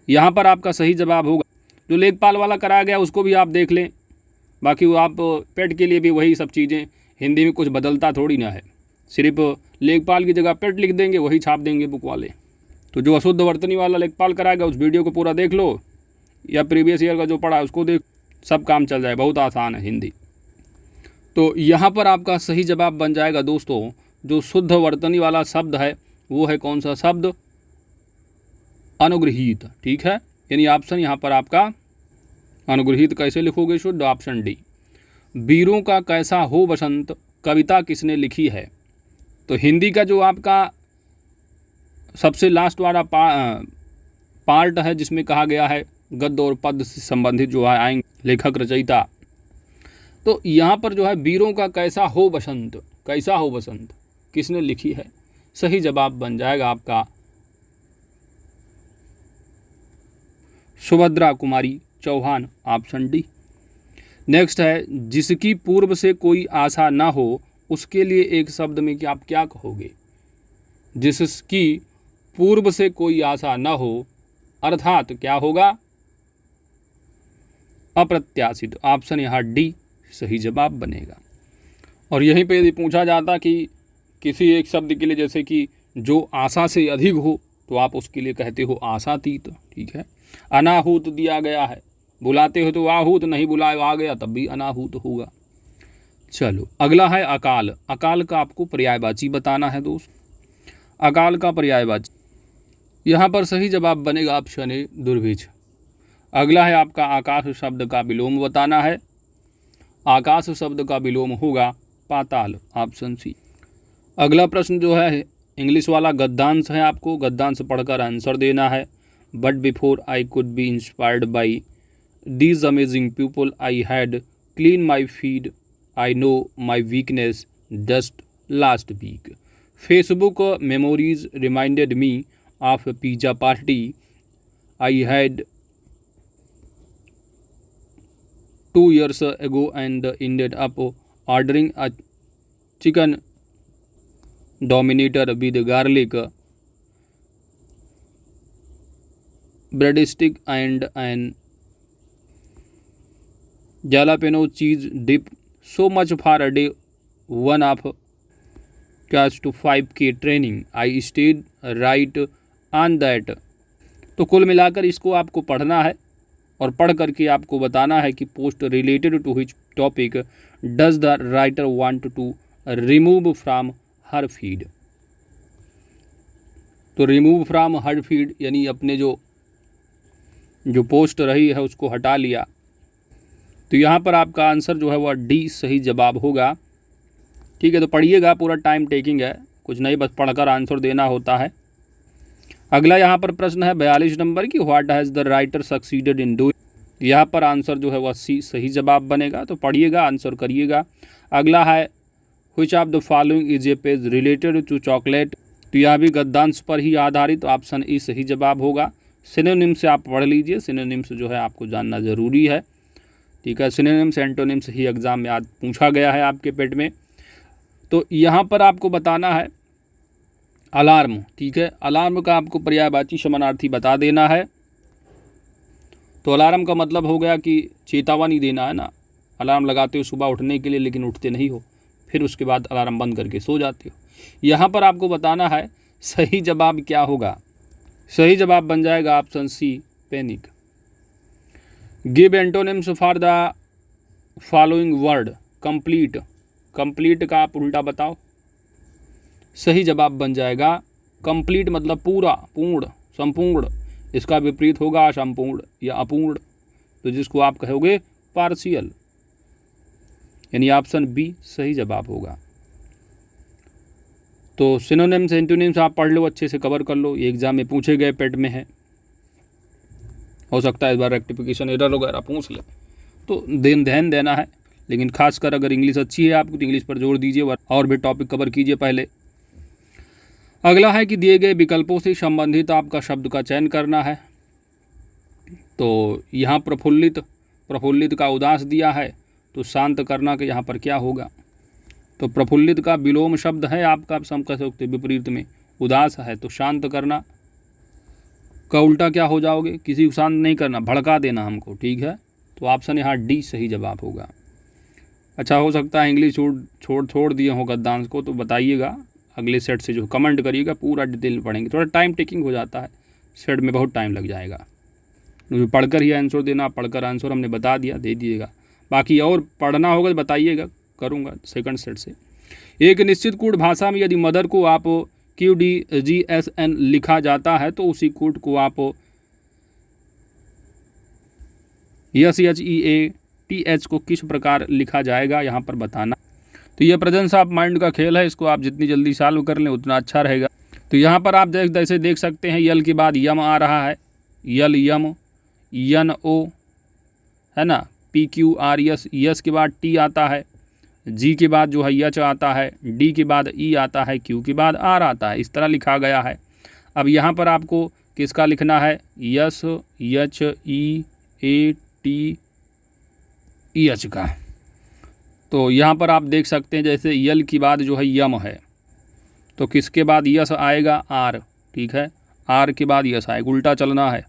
यहाँ पर आपका सही जवाब होगा। जो लेखपाल वाला कराया गया उसको भी आप देख लें, बाकी वो आप पेट के लिए भी वही सब चीज़ें, हिंदी में कुछ बदलता थोड़ी ना है, सिर्फ लेखपाल की जगह पेट लिख देंगे, वही छाप देंगे बुक वाले। तो जो अशुद्ध वर्तनी वाला लेखपाल कराएगा उस वीडियो को पूरा देख लो, या प्रीवियस ईयर का जो पढ़ा है उसको देख, सब काम चल जाए, बहुत आसान है हिंदी। तो यहाँ पर आपका सही जवाब बन जाएगा दोस्तों, जो शुद्ध वर्तनी वाला शब्द है वो है कौन सा शब्द, अनुगृहीत, ठीक है। यानी ऑप्शन यहाँ पर आपका अनुगृहीत कैसे लिखोगे शुद्ध, ऑप्शन डी। वीरों का कैसा हो बसंत कविता किसने लिखी है, तो हिंदी का जो आपका सबसे लास्ट वाला पार्ट है जिसमें कहा गया है गद्य और पद्य से संबंधित जो है आएंगे लेखक रचयिता। तो यहाँ पर जो है वीरों का कैसा हो बसंत, कैसा हो बसंत किसने लिखी है? सही जवाब बन जाएगा आपका Subhadra Kumari Chauhan, option D. Next है जिसकी पूर्व से कोई आशा ना हो उसके लिए एक शब्द में कि आप क्या कहोगे? जिसकी पूर्व से कोई आशा ना हो अर्थात क्या होगा? अप्रत्याशित, ऑप्शन यहाँ डी सही जवाब बनेगा। और यहीं पे यदि पूछा जाता कि किसी एक शब्द के लिए जैसे कि जो आशा से अधिक हो तो आप उसके लिए कहते हो आशातीत, ठीक है। अनाहूत दिया गया है, बुलाते हो तो आहूत, नहीं बुलाए आ गया तब भी अनाहूत होगा। चलो अगला है अकाल। अकाल का आपको पर्यायवाची बताना है दोस्त। अकाल का पर्यायवाची, यहाँ पर सही जवाब बनेगा ऑप्शन ए दुर्भिक्ष। अगला है आपका आकाश शब्द का विलोम बताना है। आकाश शब्द का विलोम होगा पाताल, ऑप्शन सी। अगला प्रश्न जो है इंग्लिश वाला गद्यांश है, आपको गद्यांश पढ़कर आंसर देना है। But before I could be inspired by these amazing people I had clean my feed, I know my weakness just last week, Facebook memories reminded me of pizza party I had 2 years ago and ended up ordering a chicken dominator with garlic breadstick and an jalapeno cheese dip. So much for a day one of cash to 5K training. I stayed right on that. तो कुल मिलाकर इसको आपको पढ़ना है और पढ़ करके आपको बताना है कि post related to which topic does the writer want to remove from her feed. तो रिमूव फ्रॉम हर फीड यानी अपने जो पोस्ट रही है उसको हटा लिया। तो यहाँ पर आपका आंसर जो है वह डी सही जवाब होगा, ठीक है। तो पढ़िएगा, पूरा टाइम टेकिंग है, कुछ नहीं बस पढ़कर आंसर देना होता है। अगला यहाँ पर प्रश्न है 42 नंबर की, what has the writer succeeded in doing. यहाँ पर आंसर जो है वह सी सही जवाब बनेगा। तो पढ़िएगा, आंसर करिएगा। अगला है which of the following is a page related to chocolate. तो यह भी गद्यांश पर ही आधारित, ऑप्शन ई सही जवाब होगा। सिनोनिम्स से आप पढ़ लीजिए, सिनोनिम्स जो है आपको जानना ज़रूरी है, ठीक है। सिनोनिम्स एंटोनिम्स ही एग्जाम में आज पूछा गया है आपके पेट में। तो यहाँ पर आपको बताना है अलार्म, ठीक है। अलार्म का आपको पर्यायवाची समानार्थी बता देना है। तो अलार्म का मतलब हो गया कि चेतावनी देना है ना, अलार्म लगाते हो सुबह उठने के लिए लेकिन उठते नहीं हो, फिर उसके बाद अलार्म बंद करके सो जाते हो। यहाँ पर आपको बताना है सही जवाब क्या होगा। सही जवाब बन जाएगा option C panic. Give antonyms for the following word complete. Complete का आप उल्टा बताओ। सही जवाब बन जाएगा कंप्लीट मतलब पूरा, पूर्ण, संपूर्ण। इसका विपरीत होगा असंपूर्ण या अपूर्ण, तो जिसको आप कहोगे पार्शियल, यानी ऑप्शन बी सही जवाब होगा। तो सिनोनिम्स एंटोनिम्स आप पढ़ लो, अच्छे से कवर कर लो, ये एग्जाम में पूछे गए पेट में है। हो सकता है इस बार रेक्टिफिकेशन एरर वगैरह पूछ ले, तो ध्यान देना है। लेकिन खासकर अगर इंग्लिश अच्छी है आपको तो इंग्लिश पर जोर दीजिए और भी टॉपिक कवर कीजिए पहले। अगला है कि दिए गए विकल्पों से संबंधित आपका शब्द का चयन करना है। तो यहाँ प्रफुल्लित का उदास दिया है, तो शांत करना के यहाँ पर क्या होगा? तो प्रफुल्लित का विलोम शब्द है आपका, सम कह सकते विपरीत में उदास है, तो शांत करना का उल्टा क्या हो जाओगे? किसी को शांत नहीं करना, भड़का देना हमको, ठीक है। तो ऑप्शन यहाँ डी सही जवाब होगा। अच्छा, हो सकता है इंग्लिश छोड़ दिए हो गद्यांश को, तो बताइएगा अगले सेट से जो कमेंट करिएगा, पूरा डिटेल पढ़ेंगे। थोड़ा टाइम टेकिंग हो जाता है, सेट में बहुत टाइम लग जाएगा। मुझे पढ़कर ही आंसर देना, पढ़कर आंसर हमने बता दिया, दे दिएगा। बाकी और पढ़ना होगा तो बताइएगा, करूँगा सेकंड सेट से। एक निश्चित कूट भाषा में यदि मदर को आप QDGSN लिखा जाता है तो उसी कूट को आप SHEATH को किस प्रकार लिखा जाएगा, यहाँ पर बताना। तो ये प्रेजेंस ऑफ माइंड का खेल है, इसको आप जितनी जल्दी सॉल्व कर लें उतना अच्छा रहेगा। तो यहाँ पर आप जैसे देख सकते हैं यल के बाद यम आ रहा है, यल यम, यन ओ, है ना, P Q R yes, yes के बाद टी आता है, जी के बाद जो है यच आता है, डी के बाद ई आता है, क्यू के बाद आर आता है। इस तरह लिखा गया है। अब यहाँ पर आपको किसका लिखना है? यस, यच, ई, ए, टी, ई एच का। तो यहाँ पर आप देख सकते हैं जैसे यल के बाद जो है यम है, तो किसके बाद यस आएगा? आर। ठीक है, आर के बाद यस आएगा, उल्टा चलना है।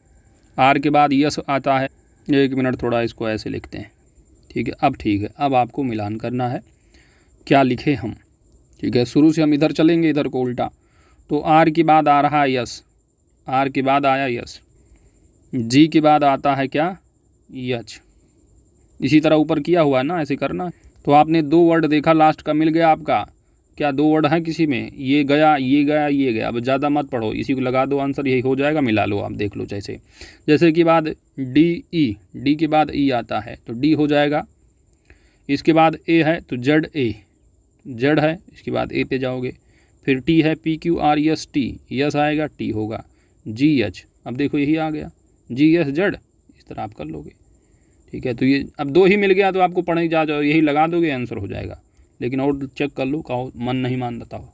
आर के बाद यस आता है। एक मिनट, थोड़ा इसको ऐसे लिखते हैं। ठीक है, अब ठीक है, अब आपको मिलान करना है। क्या लिखे हम? ठीक है, शुरू से हम इधर चलेंगे, इधर को उल्टा। तो आर के बाद आ रहा है यस, आर के बाद आया यस, जी के बाद आता है क्या? यच। इसी तरह ऊपर किया हुआ है ना, ऐसे करना। तो आपने 2 वर्ड देखा, लास्ट का मिल गया आपका। क्या 2 वर्ड हैं किसी में? ये गया, ये गया, ये गया। अब ज़्यादा मत पढ़ो, इसी को लगा दो, आंसर यही हो जाएगा। मिला लो, आप देख लो। जैसे कि बाद डी ई, डी के बाद ई आता है तो डी हो जाएगा। इसके बाद ए है तो जेड ए, जेड है, इसके बाद ए पे जाओगे। फिर टी है, P Q R yes T, yes आएगा, टी होगा। जी एच, अब देखो यही आ गया, जी एस जेड। इस तरह आप कर लोगे। ठीक है, तो ये अब 2 ही मिल गया तो आपको पढ़ने जा जाओ, यही लगा दोगे, आंसर हो जाएगा। लेकिन और चेक कर लो, कहो मन नहीं मानता हो।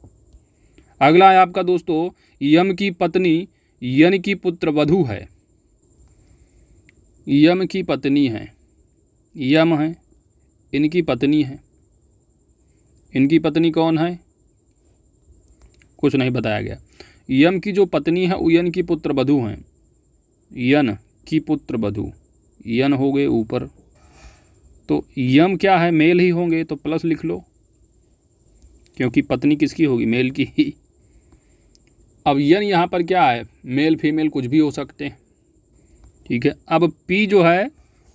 अगला है आपका दोस्तों, यम की पत्नी यन की पुत्र वधू है। यम की पत्नी है, यम है, इनकी पत्नी है। इनकी पत्नी कौन है? कुछ नहीं बताया गया। यम की जो पत्नी है वो यन की पुत्र वधू हैं। यन की पुत्र वधू, यन हो गए ऊपर, तो यम क्या है? मेल ही होंगे, तो प्लस लिख लो, क्योंकि पत्नी किसकी होगी? मेल की ही। अब यन यहाँ पर क्या है? मेल फीमेल कुछ भी हो सकते हैं। ठीक है, अब पी जो है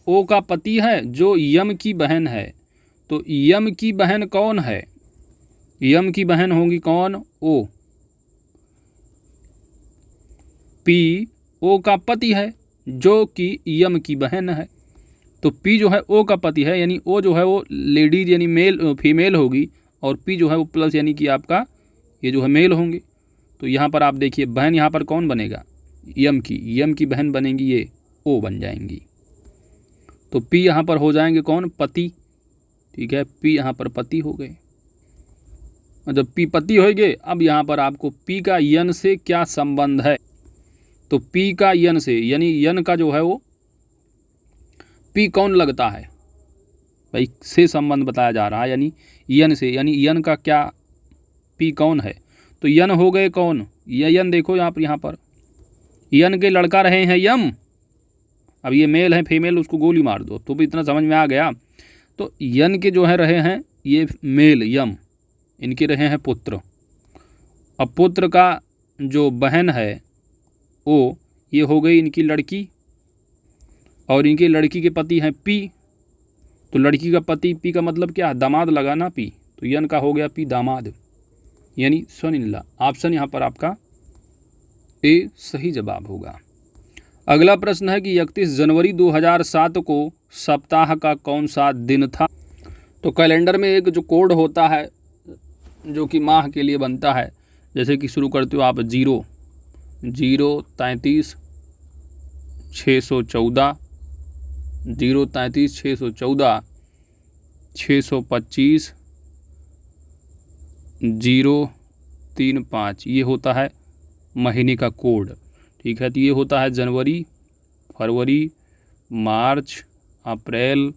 ओ का पति है, जो यम की बहन है। तो यम की बहन कौन है? यम की बहन होगी कौन? ओ। पी ओ का पति है, जो कि यम की बहन है। तो पी जो है ओ का पति है, यानी ओ जो है वो लेडीज यानी मेल फीमेल होगी, और पी जो है वो प्लस यानी कि आपका ये जो है मेल होंगे। तो यहाँ पर आप देखिए बहन यहाँ पर कौन बनेगा? यम की बहन बनेंगी, ये ओ बन जाएंगी। तो पी यहाँ पर हो जाएंगे कौन? पति। ठीक है, पी यहाँ पर पति हो गए। जब पी पति हो गए, अब यहाँ पर आपको पी का यन से क्या संबंध है? तो पी का यन से, यानी यन का जो है वो पी कौन लगता है भाई, से संबंध बताया जा रहा है, यानी यन से, यानी यन का क्या पी कौन है? तो यन हो गए कौन? ये यन देखो यहाँ पर यन के लड़का रहे हैं यम। अब ये मेल है फीमेल, उसको गोली मार दो तो भी इतना समझ में आ गया। तो यन के जो है रहे हैं ये मेल यम, इनके रहे हैं पुत्र। अब पुत्र का जो बहन है ओ, ये हो गई इनकी लड़की, और इनकी लड़की के पति हैं पी। तो लड़की का पति पी का मतलब क्या? दामाद लगा ना पी, तो यन का हो गया पी दामाद, यानी सन इन लॉ। ऑप्शन यहाँ पर आपका ए सही जवाब होगा। अगला प्रश्न है कि 31 जनवरी 2007 को सप्ताह का कौन सा दिन था? तो कैलेंडर में एक जो कोड होता है जो कि माह के लिए बनता है, जैसे कि शुरू करते हो आप 0 33 614, 0 33 614, 625, 035, ये होता है महीने का कोड। ठीक है, तो ये होता है जनवरी, फरवरी, मार्च, अप्रैल,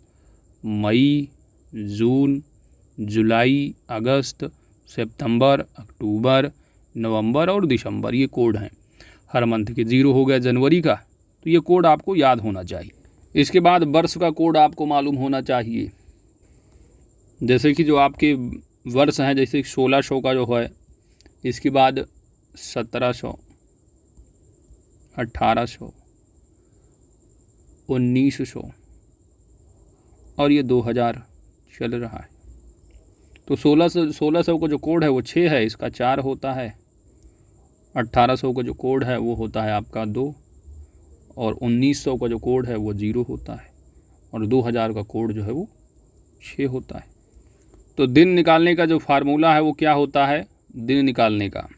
मई, जून, जुलाई, अगस्त, सितंबर, अक्टूबर, नवंबर और दिसंबर, ये कोड हैं हर मंथ के। 0 हो गया जनवरी का, तो ये कोड आपको याद होना चाहिए। इसके बाद वर्ष का कोड आपको मालूम होना चाहिए। जैसे कि जो आपके वर्ष हैं, जैसे 1600 का जो है, इसके बाद 1700, 1800, 1900 और ये 2000 चल रहा है। तो 1600 का जो कोड है वो 6 है, इसका 4 होता है। 1800 का जो कोड है वो होता है आपका 2, और 1900 का जो कोड है वो 0 होता है, और 2000 का कोड जो है वो 6 होता है। तो दिन निकालने का जो फार्मूला है वो क्या होता है? दिन निकालने का,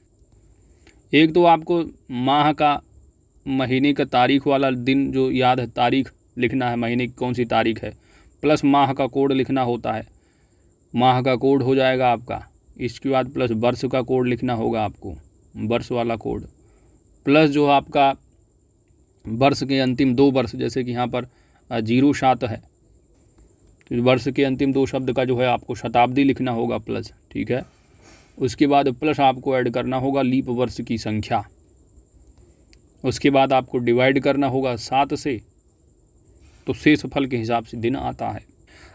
एक तो आपको माह का महीने का तारीख वाला दिन जो याद है, तारीख लिखना है, महीने की कौन सी तारीख है, प्लस माह का कोड लिखना होता है, माह का कोड हो जाएगा आपका। इसके बाद प्लस वर्ष का कोड लिखना होगा आपको, वर्ष वाला कोड, प्लस जो आपका वर्ष के अंतिम 2 वर्ष, जैसे कि यहाँ पर 07 है, तो वर्ष के अंतिम 2 शब्द का जो है आपको शताब्दी लिखना होगा प्लस, ठीक है। उसके बाद प्लस आपको ऐड करना होगा लीप वर्ष की संख्या, उसके बाद आपको डिवाइड करना होगा 7 से, तो शेषफल के हिसाब से दिन आता है।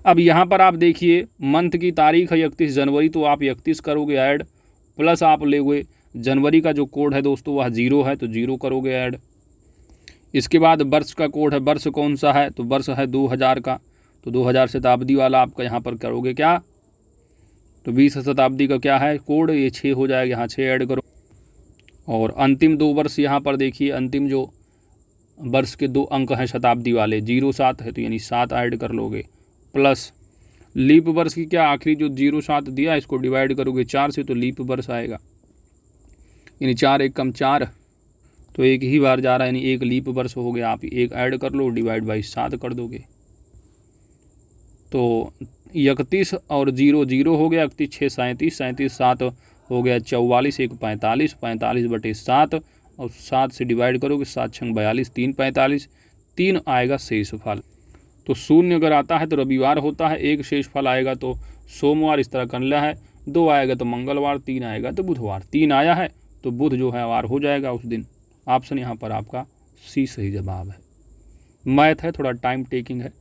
अब यहाँ पर आप देखिए मंथ की तारीख है 31 जनवरी, तो आप 31 करोगे ऐड, प्लस आप लोगे जनवरी का जो कोड है दोस्तों वह 0 है, तो 0 करोगे ऐड। इसके बाद वर्ष का कोड है, वर्ष कौन सा है, तो वर्ष है 2000 का, तो 2000 शताब्दी वाला आपका यहाँ पर करोगे क्या, तो 20 शताब्दी का क्या है कोड, ये 6 हो जाएगा, यहाँ 6 ऐड करो। और अंतिम 2 वर्ष यहाँ पर देखिए, अंतिम जो वर्ष के 2 अंक हैं शताब्दी वाले, 07 है, तो यानी 7 ऐड कर लोगे, प्लस लीप वर्ष की क्या, आखिरी जो 07 दिया इसको डिवाइड करोगे 4 से, तो लीप वर्ष आएगा, यानी 4 एकम 4, तो एक ही बार जा रहा है, यानी 1 लीप वर्ष हो गया। आप 1 ऐड कर लो, डिवाइड बाई 7 कर दोगे, तो 31 और 0 0 हो गया, 31 6 37, 37 7 हो गया 44, 1 45, 45/7, और 7 से डिवाइड करोगे, 7 6 42, 3 45, 3 आएगा शेषफल। तो 0 अगर आता है तो रविवार होता है, 1 शेषफल आएगा तो सोमवार, इस तरह करना है, 2 आएगा तो मंगलवार, 3 आएगा तो बुधवार, 3 आया है तो बुध जो है वार हो जाएगा उस दिन। ऑप्शन यहाँ पर आपका सी सही जवाब है। मैथ है, थोड़ा टाइम टेकिंग है।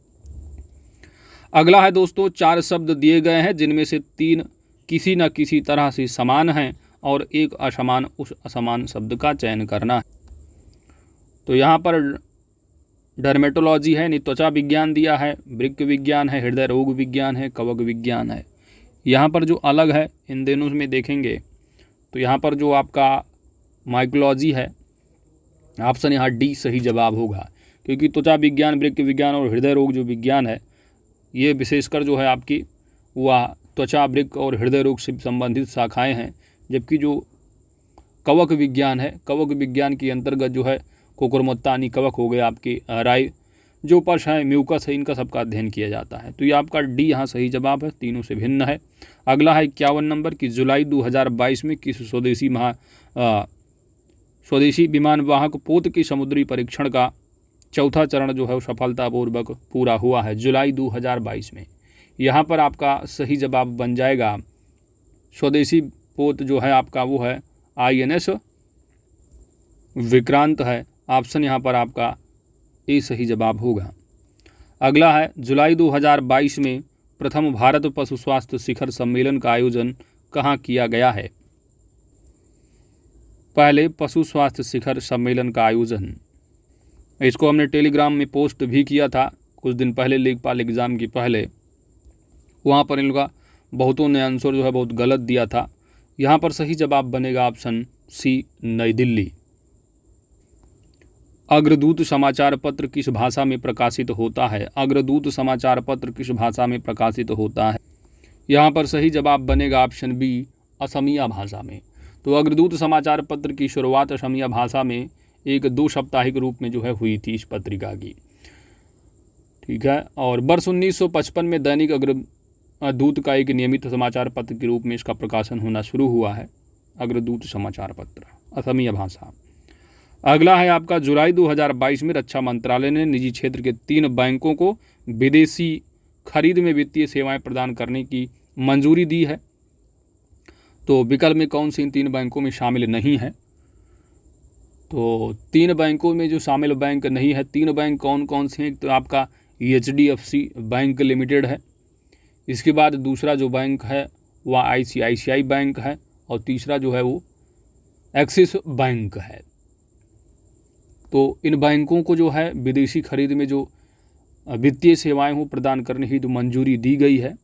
अगला है दोस्तों, 4 शब्द दिए गए हैं जिनमें से 3 किसी न किसी तरह से समान हैं और एक असमान, उस असमान शब्द का चयन करना है। तो यहाँ पर डर्मेटोलॉजी है, यानी त्वचा विज्ञान दिया है, वृक्क विज्ञान है, हृदय रोग विज्ञान है, कवक विज्ञान है। यहाँ पर जो अलग है इन दोनों में देखेंगे तो यहाँ पर जो आपका माइकोलॉजी है, ऑप्शन यहाँ डी सही जवाब होगा, क्योंकि त्वचा विज्ञान, वृक्क विज्ञान और हृदय रोग जो विज्ञान है, ये विशेषकर जो है आपकी वह त्वचा, वृक्क और हृदय रोग से संबंधित शाखाएं हैं। जबकि जो कवक विज्ञान है, कवक विज्ञान के अंतर्गत जो है कुकुरमुत्तानी कवक हो गए, आपकी राई जो पश है, म्यूकस है, इनका सबका अध्ययन किया जाता है। तो ये आपका डी यहाँ सही जवाब है, तीनों से भिन्न है। अगला है 51 नंबर की, जुलाई 2022 में किस स्वदेशी विमान वाहक पोत की समुद्री परीक्षण का 4था चरण जो है वो सफलतापूर्वक पूरा हुआ है, जुलाई 2022 में। यहाँ पर आपका सही जवाब बन जाएगा स्वदेशी पोत जो है आपका वो है INS विक्रांत है। ऑप्शन यहाँ पर आपका ए सही जवाब होगा। अगला है, जुलाई 2022 में प्रथम भारत पशु स्वास्थ्य शिखर सम्मेलन का आयोजन कहाँ किया गया है। पहले पशु स्वास्थ्य शिखर सम्मेलन का आयोजन, इसको हमने टेलीग्राम में पोस्ट भी किया था कुछ दिन पहले, लेखपाल एग्ज़ाम की पहले। वहाँ पर इन लोग का बहुतों ने आंसर जो है बहुत गलत दिया था। यहाँ पर सही जवाब बनेगा ऑप्शन सी, नई दिल्ली। अग्रदूत समाचार पत्र किस भाषा में प्रकाशित होता है। अग्रदूत समाचार पत्र किस भाषा में प्रकाशित होता है। यहाँ पर सही जवाब बनेगा ऑप्शन बी, असमिया भाषा में। तो अग्रदूत समाचार पत्र की शुरुआत असमिया भाषा में एक 2 साप्ताहिक रूप में जो है हुई थी इस पत्रिका की, ठीक है। और वर्ष 1955 में दैनिक अग्रदूत का एक नियमित समाचार पत्र के रूप में इसका प्रकाशन होना शुरू हुआ है, अग्रदूत समाचार पत्र, असमिया भाषा। अगला है आपका, जुलाई 2022 में रक्षा मंत्रालय ने निजी क्षेत्र के 3 बैंकों को विदेशी खरीद में वित्तीय सेवाएं प्रदान करने की मंजूरी दी है। तो विकल्प में कौन से इन 3 बैंकों में शामिल नहीं है। तो 3 बैंकों में जो शामिल बैंक नहीं है, 3 बैंक कौन कौन से हैं, तो आपका HDFC बैंक लिमिटेड है। इसके बाद दूसरा जो बैंक है वह ICICI बैंक है, और तीसरा जो है वो एक्सिस बैंक है। तो इन बैंकों को जो है विदेशी खरीद में जो वित्तीय सेवाएं हो प्रदान करने की तो मंजूरी दी गई है।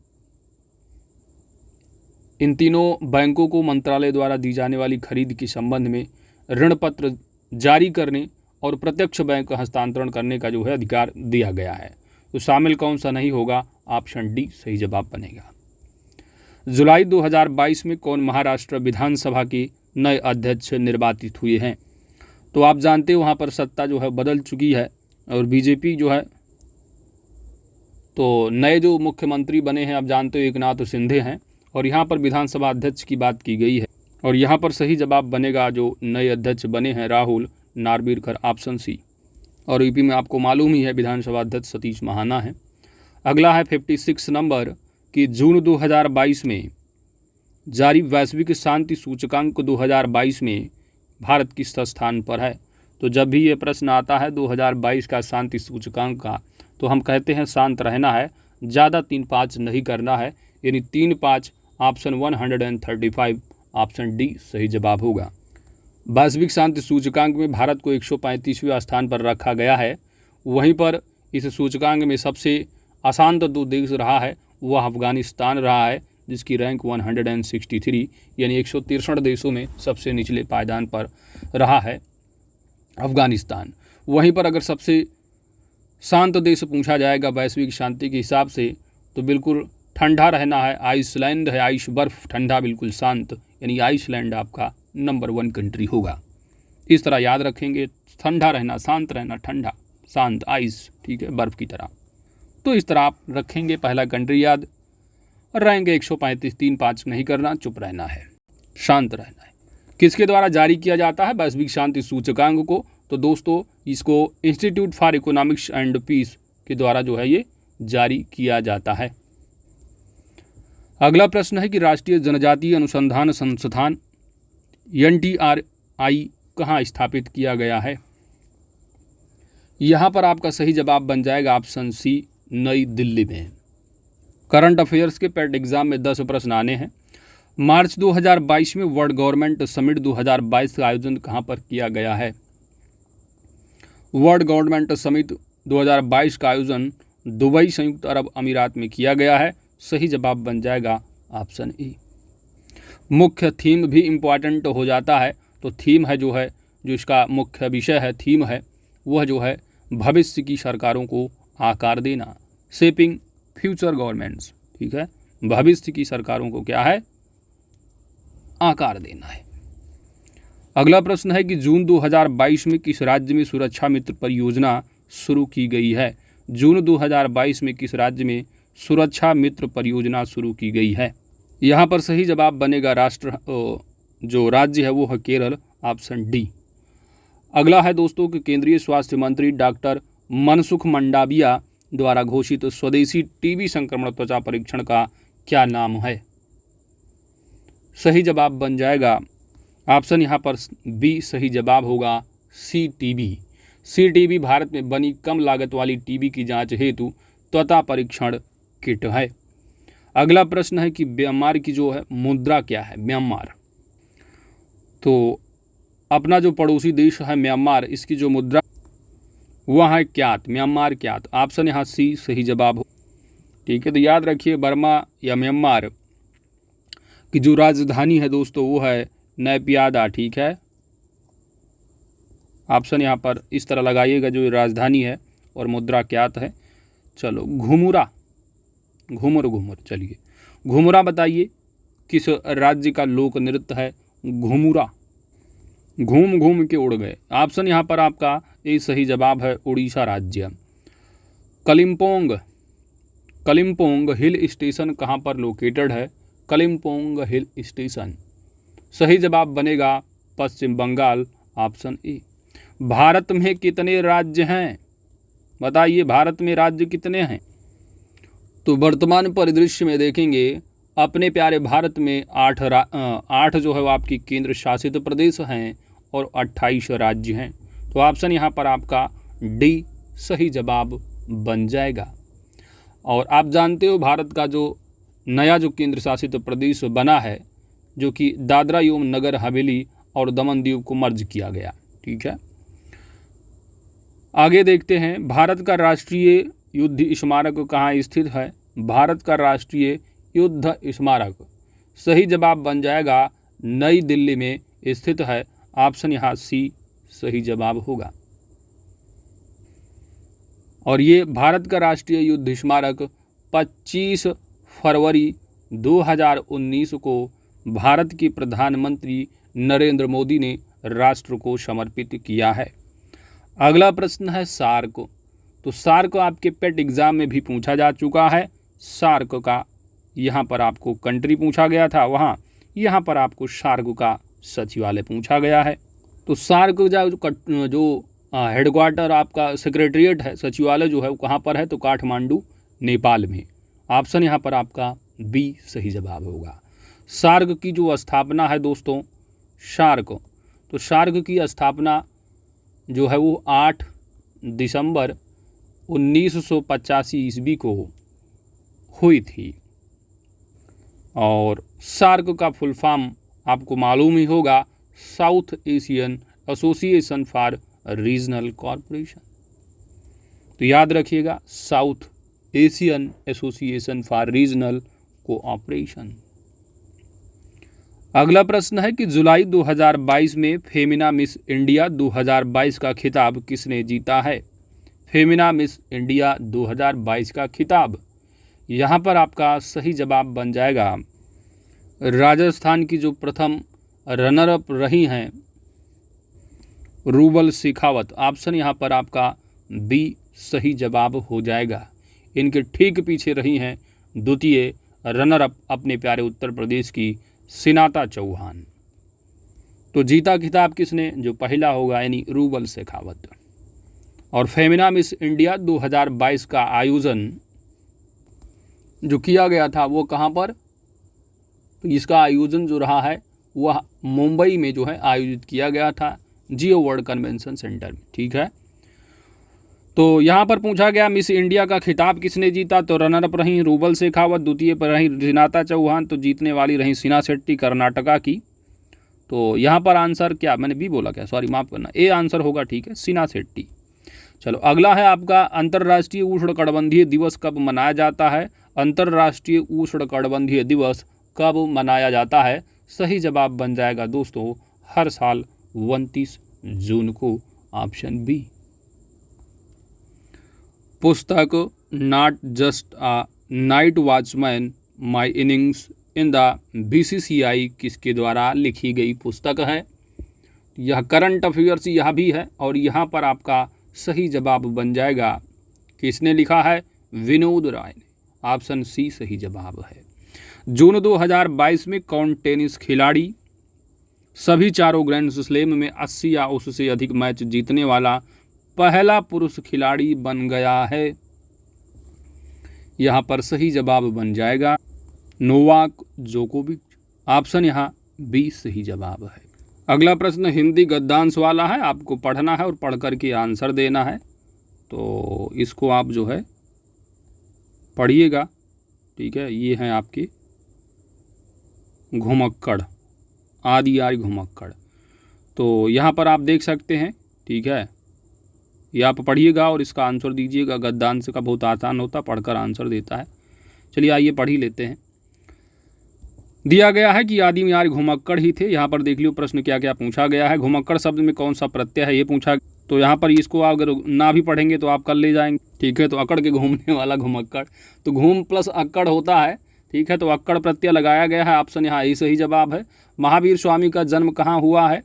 इन तीनों बैंकों को मंत्रालय द्वारा दी जाने वाली खरीद के संबंध में ऋण पत्र जारी करने और प्रत्यक्ष बैंक हस्तांतरण करने का जो है अधिकार दिया गया है। तो शामिल कौन सा नहीं होगा, ऑप्शन डी सही जवाब बनेगा। जुलाई 2022 में कौन महाराष्ट्र विधानसभा के नए अध्यक्ष निर्वाचित हुए हैं। तो आप जानते हो वहाँ पर सत्ता जो है बदल चुकी है और बीजेपी जो है, तो नए जो मुख्यमंत्री बने हैं आप जानते हो एकनाथ शिंदे हैं, और यहाँ पर विधानसभा अध्यक्ष की बात की गई है, और यहाँ पर सही जवाब बनेगा जो नए अध्यक्ष बने हैं राहुल नार्वेकर, ऑप्शन सी। और यूपी में आपको मालूम ही है विधानसभा अध्यक्ष सतीश महाना है। अगला है 56 नंबर कि जून 2022 में जारी वैश्विक शांति सूचकांक 2022 में भारत किस स्थान पर है। तो जब भी ये प्रश्न आता है 2022 का शांति सूचकांक का, तो हम कहते हैं शांत रहना है, ज़्यादा 3-5 नहीं करना है, यानी 3-5 ऑप्शन 135 ऑप्शन डी सही जवाब होगा। वैश्विक शांति सूचकांक में भारत को 135वें स्थान पर रखा गया है। वहीं पर इस सूचकांक में सबसे अशांत जो देश रहा है वह अफगानिस्तान रहा है, जिसकी रैंक 163 यानी 163 देशों में सबसे निचले पायदान पर रहा है अफगानिस्तान। वहीं पर अगर सबसे शांत देश पूछा जाएगा वैश्विक शांति के हिसाब से तो बिल्कुल ठंडा रहना है, आइसलैंड है, आइस बर्फ ठंडा बिल्कुल शांत, यानी आइसलैंड आपका नंबर 1 कंट्री होगा। इस तरह याद रखेंगे, ठंडा रहना, शांत रहना, ठंडा, शांत, आइस, ठीक है, बर्फ़ की तरह। तो इस तरह आप रखेंगे पहला कंट्री याद, और रहेंगे 135, 3-5 नहीं करना, चुप रहना है, शांत रहना है। किसके द्वारा जारी किया जाता है वैश्विक शांति सूचकांक को? तो दोस्तों इसको institute for economics and peace के द्वारा जो है ये जारी किया जाता है। अगला प्रश्न है कि राष्ट्रीय जनजातीय अनुसंधान संस्थान NTRI कहाँ स्थापित किया गया है। यहाँ पर आपका सही जवाब बन जाएगा ऑप्शन सी, नई दिल्ली में। करंट अफेयर्स के पेट एग्जाम में 10 प्रश्न आने हैं। मार्च 2022 में वर्ल्ड गवर्नमेंट समिट 2022 का आयोजन कहाँ पर किया गया है। वर्ल्ड गवर्नमेंट समिट 2022 का आयोजन दुबई संयुक्त अरब अमीरात में किया गया है। सही जवाब बन जाएगा ऑप्शन ई। मुख्य थीम भी इम्पॉर्टेंट हो जाता है, तो थीम है जो इसका मुख्य विषय है, थीम है वह जो है भविष्य की सरकारों को आकार देना, शेपिंग फ्यूचर गवर्नमेंट्स, ठीक है, भविष्य की सरकारों को क्या है, आकार देना है। अगला प्रश्न है कि जून 2022 में किस राज्य में सुरक्षा मित्र परियोजना शुरू की गई है। जून 2022 में किस राज्य में सुरक्षा मित्र परियोजना शुरू की गई है। यहाँ पर सही जवाब बनेगा जो राज्य है वो है केरल, ऑप्शन डी। अगला है दोस्तों कि केंद्रीय स्वास्थ्य मंत्री डॉक्टर मनसुख मंडाविया द्वारा घोषित स्वदेशी टीबी संक्रमण त्वचा परीक्षण का क्या नाम है। सही जवाब बन जाएगा ऑप्शन यहाँ पर बी सही जवाब होगा, CTB। CTB भारत में बनी कम लागत वाली टीबी की जांच हेतु त्वचा परीक्षण किट है। अगला प्रश्न है कि म्यांमार की जो है मुद्रा क्या है। म्यांमार, तो अपना जो पड़ोसी देश है म्यांमार, इसकी जो मुद्रा वह है क्यात, म्यांमार क्यात। ऑप्शन यहाँ सी सही जवाब हो, ठीक है। तो याद रखिए बर्मा या म्यांमार की जो राजधानी है दोस्तों वो है नैपियादा, ठीक है। ऑप्शन यहाँ पर इस तरह लगाइएगा, जो राजधानी है और मुद्रा क्यात है। चलो घुमुरा, घुमुर, चलिए घुमुरा बताइए किस राज्य का लोक नृत्य है। घुमुरा, घूम घूम के उड़ गए। ऑप्शन यहाँ पर आपका ये सही जवाब है, उड़ीसा राज्य। कलिम्पोंग, कलिम्पोंग हिल स्टेशन कहाँ पर लोकेटेड है। कलिम्पोंग हिल स्टेशन, सही जवाब बनेगा पश्चिम बंगाल, ऑप्शन ए। भारत में कितने राज्य हैं बताइए, भारत में राज्य कितने हैं। तो वर्तमान परिदृश्य में देखेंगे अपने प्यारे भारत में 8 जो है वो आपकी केंद्र शासित प्रदेश हैं और 28 राज्य हैं। तो ऑप्शन यहाँ पर आपका डी सही जवाब बन जाएगा। और आप जानते हो भारत का जो नया जो केंद्र शासित प्रदेश बना है, जो कि दादरा एवं नगर हवेली और दमन दीव को मर्ज किया गया, ठीक है। आगे देखते हैं, भारत का राष्ट्रीय युद्ध स्मारक कहाँ स्थित है। भारत का राष्ट्रीय युद्ध स्मारक, सही जवाब बन जाएगा नई दिल्ली में स्थित है। ऑप्शन यहाँ सी सही जवाब होगा। और ये भारत का राष्ट्रीय युद्ध स्मारक 25 फरवरी 2019 को भारत के प्रधानमंत्री नरेंद्र मोदी ने राष्ट्र को समर्पित किया है। अगला प्रश्न है सार्क। तो सार्क आपके पेट एग्जाम में भी पूछा जा चुका है। सार्क का यहाँ पर आपको कंट्री पूछा गया था, वहाँ यहाँ पर आपको सार्क का सचिवालय पूछा गया है। तो सार्क जो हेडक्वार्टर आपका सेक्रेटरीट है, सचिवालय जो है वो कहाँ पर है, तो काठमांडू नेपाल में। ऑप्शन यहाँ पर आपका बी सही जवाब होगा। सार्क की जो स्थापना है दोस्तों, सार्क, तो सार्क की स्थापना जो है वो 8 दिसंबर 1985 ईस्वी को हुई थी। और सार्क का फुल फॉर्म आपको मालूम ही होगा, south Asian association for regional corporation. तो याद रखिएगा, south Asian association for regional cooperation. अगला प्रश्न है कि जुलाई 2022 में फेमिना मिस इंडिया 2022 का खिताब किसने जीता है? फेमिना मिस इंडिया 2022 का खिताब, यहाँ पर आपका सही जवाब बन जाएगा राजस्थान की जो प्रथम रनर अप रही हैं रूबल शेखावत। ऑप्शन यहाँ पर आपका बी सही जवाब हो जाएगा। इनके ठीक पीछे रही हैं द्वितीय रनर अप अपने प्यारे उत्तर प्रदेश की सिनाता चौहान। तो जीता खिताब किसने? जो पहला होगा यानी रूबल शेखावत। और फेमिना मिस इंडिया 2022 का आयोजन जो किया गया था वो कहाँ पर? तो इसका आयोजन जो रहा है वह मुंबई में जो है आयोजित किया गया था, जियो वर्ल्ड कन्वेंशन सेंटर में। ठीक है, तो यहाँ पर पूछा गया मिस इंडिया का खिताब किसने जीता? तो रनर अप रही रूबल शेखावत, द्वितीय पर रही सिनाता चौहान, तो जीतने वाली रही सिन्हा शेट्टी कर्नाटका की। तो यहाँ पर आंसर क्या, मैंने बी बोला क्या, सॉरी माफ़ करना, ए आंसर होगा। ठीक है, सिन्हा शेट्टी। चलो अगला है आपका अंतर्राष्ट्रीय उष्णकटिबंधीय दिवस कब मनाया जाता है? अंतर्राष्ट्रीय उष्णकटिबंधीय दिवस कब मनाया जाता है? सही जवाब बन जाएगा दोस्तों हर साल 29 जून को, ऑप्शन बी। पुस्तक not just a night watchman my innings in the BCCI किसके द्वारा लिखी गई पुस्तक है? यह करंट अफेयर्स यह भी है और यहाँ पर आपका सही जवाब बन जाएगा किसने लिखा है? विनोद राय ने। ऑप्शन सी सही जवाब है। जून 2022 में कौन टेनिस खिलाड़ी सभी चारों ग्रैंड स्लैम में 80 या उससे अधिक मैच जीतने वाला पहला पुरुष खिलाड़ी बन गया है? यहाँ पर सही जवाब बन जाएगा नोवाक जोकोविच। ऑप्शन यहाँ बी सही जवाब है। अगला प्रश्न हिंदी गद्यांश वाला है, आपको पढ़ना है और पढ़ करके आंसर देना है। तो इसको आप जो है पढ़िएगा। ठीक है, ये हैं आपके घुमक्कड़, आदि आर्य घुमक्कड़। तो यहाँ पर आप देख सकते हैं। ठीक है, ये आप पढ़िएगा और इसका आंसर दीजिएगा। गद्यांश का बहुत आसान होता, पढ़कर आंसर देता है। चलिए आइए पढ़ ही लेते हैं। दिया गया है कि आदि आर्य घुमक्कड़ ही थे। यहाँ पर देख लियो प्रश्न क्या क्या पूछा गया है। घुमक्कड़ शब्द में कौन सा प्रत्यय है ये पूछा। तो यहाँ पर इसको अगर ना भी पढ़ेंगे तो आप कल ले जाएंगे। ठीक है, तो अकड़ के घूमने वाला घुमक्कड़, तो घूम प्लस अक्कड़ होता है। ठीक है, तो अक्कड़ प्रत्यय लगाया गया है। ऑप्शन यहाँ यही सही जवाब है। महावीर स्वामी का जन्म कहाँ हुआ है?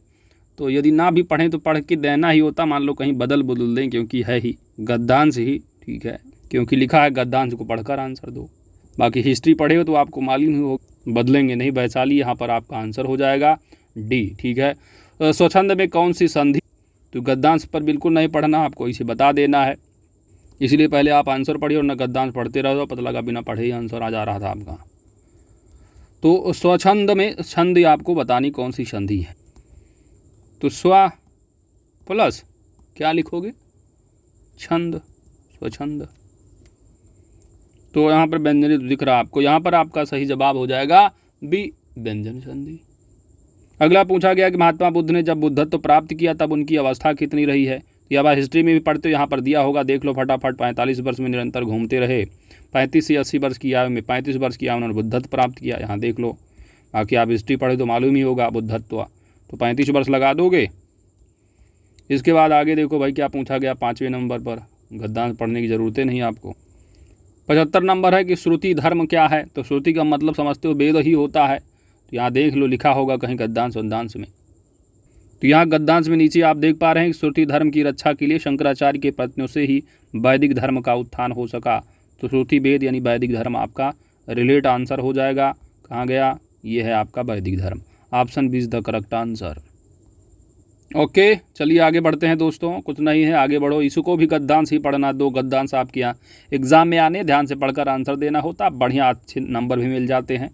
तो यदि ना भी पढ़ें तो पढ़ के देना ही होता, मान लो कहीं बदल दें क्योंकि है ही गद्यांश ही। ठीक है, क्योंकि लिखा है गद्यांश को पढ़कर आंसर दो। बाकी हिस्ट्री पढ़े हो तो आपको मालूम ही हो, बदलेंगे नहीं। वैशाली यहाँ पर आपका आंसर हो जाएगा डी। ठीक है, स्वच्छंद में कौन सी संधि? तो गद्यांश पर बिल्कुल नहीं पढ़ना, आपको इसे बता देना है। इसलिए पहले आप आंसर पढ़िए और न गद्यांश पढ़ते रहो, पता लगा बिना पढ़े ही आंसर आ जा रहा था आपका। तो स्वच्छंद में छंद आपको बतानी कौन सी संधि है। तो स्व प्लस क्या लिखोगे? छंद, स्वच्छंद। तो यहाँ पर व्यंजन दिख रहा है आपको, यहाँ पर आपका सही जवाब हो जाएगा बी व्यंजन संधि। अगला पूछा गया कि महात्मा बुद्ध ने जब बुद्धत्व प्राप्त किया तब उनकी अवस्था कितनी रही है? यह बात हिस्ट्री में भी पढ़ते हो, यहाँ पर दिया होगा, देख लो फटाफट। 45 वर्ष में निरंतर घूमते रहे। 35 से 80 वर्ष की आयु में 35 वर्ष की आयु उन्होंने बुद्धत्व प्राप्त किया। यहाँ देख लो, बाकी आप हिस्ट्री पढ़े तो मालूम ही होगा बुद्धत्व। तो 35 वर्ष लगा दोगे। इसके बाद आगे देखो भाई क्या पूछा गया 5वें नंबर पर। गद्यांश पढ़ने की ज़रूरत नहीं आपको। 75 नंबर है कि श्रुति धर्म क्या है? तो श्रुति का मतलब समझते हो वेद ही होता है। तो यहाँ देख लो लिखा होगा कहीं गद्यांश वद्यांश में। तो यहाँ गद्यांश में नीचे आप देख पा रहे हैं कि श्रुति धर्म की रक्षा के लिए शंकराचार्य के प्रयत्नों से ही वैदिक धर्म का उत्थान हो सका। तो श्रुति वेद यानी वैदिक धर्म आपका रिलेट आंसर हो जाएगा। कहाँ गया? ये है आपका वैदिक धर्म। Option B is the correct answer. Okay, चलिए आगे बढ़ते हैं दोस्तों, कुछ नहीं है, आगे बढ़ो। इसको भी गद्यांश ही पढ़ना, 2 गद्यांश आपके यहाँ एग्जाम में आने, ध्यान से पढ़कर आंसर देना होता, बढ़िया अच्छे नंबर भी मिल जाते हैं।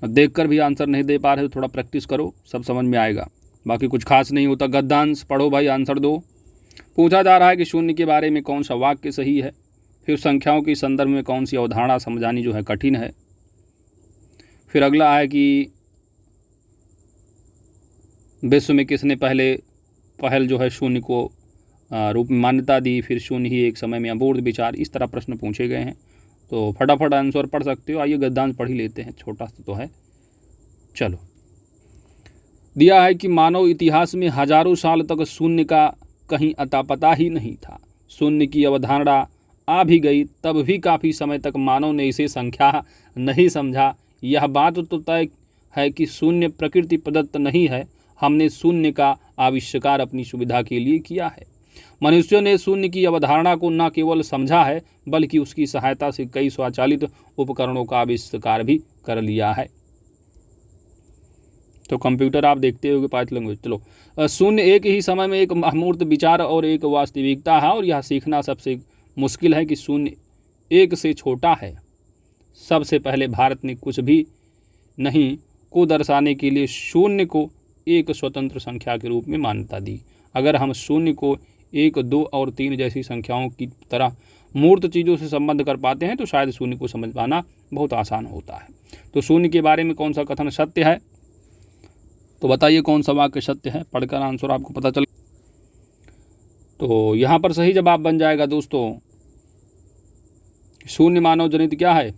देखकर भी आंसर नहीं दे पा रहे तो थोड़ा प्रैक्टिस करो, सब समझ में आएगा। बाकी कुछ खास नहीं होता। गद्यांश पढ़ो भाई, आंसर दो। पूछा जा रहा है कि शून्य के बारे में कौन सा वाक्य सही है, फिर संख्याओं के संदर्भ में कौन सी अवधारणा समझानी जो है कठिन है। फिर अगला है कि विश्व में किसने पहल जो है शून्य को रूप में मान्यता दी, फिर शून्य ही एक समय में अबूर्त विचार, इस तरह प्रश्न पूछे गए हैं। तो फटाफट आंसर पढ़ सकते हो। आइए गद्यांश पढ़ ही लेते हैं, छोटा सा तो है। चलो, दिया है कि मानव इतिहास में हजारों साल तक शून्य का कहीं अता पता ही नहीं था। शून्य की अवधारणा आ भी गई तब भी काफ़ी समय तक मानव ने इसे संख्या नहीं समझा। यह बात तो तय है कि शून्य प्रकृति प्रदत्त नहीं है, हमने शून्य का आविष्कार अपनी सुविधा के लिए किया है। मनुष्यों ने शून्य की अवधारणा को न केवल समझा है बल्कि उसकी सहायता से कई स्वचालित उपकरणों का आविष्कार भी कर लिया है। तो कंप्यूटर आप देखते होंगे, पाइथन लैंग्वेज। चलो, शून्य एक ही समय में एक अमूर्त विचार और एक वास्तविकता है, और यह सीखना सबसे मुश्किल है कि शून्य एक से छोटा है। सबसे पहले भारत ने कुछ भी नहीं को दर्शाने के लिए शून्य को एक स्वतंत्र संख्या के रूप में मान्यता दी। अगर हम शून्य को 1, 2 और 3 जैसी संख्याओं की तरह मूर्त चीज़ों से संबंध कर पाते हैं तो शायद शून्य को समझ पाना बहुत आसान होता है। तो शून्य के बारे में कौन सा कथन सत्य है, तो बताइए कौन सा वाक्य सत्य है, पढ़कर आंसर आपको पता चले। तो यहाँ पर सही जवाब बन जाएगा दोस्तों, शून्य मानव जनित क्या है?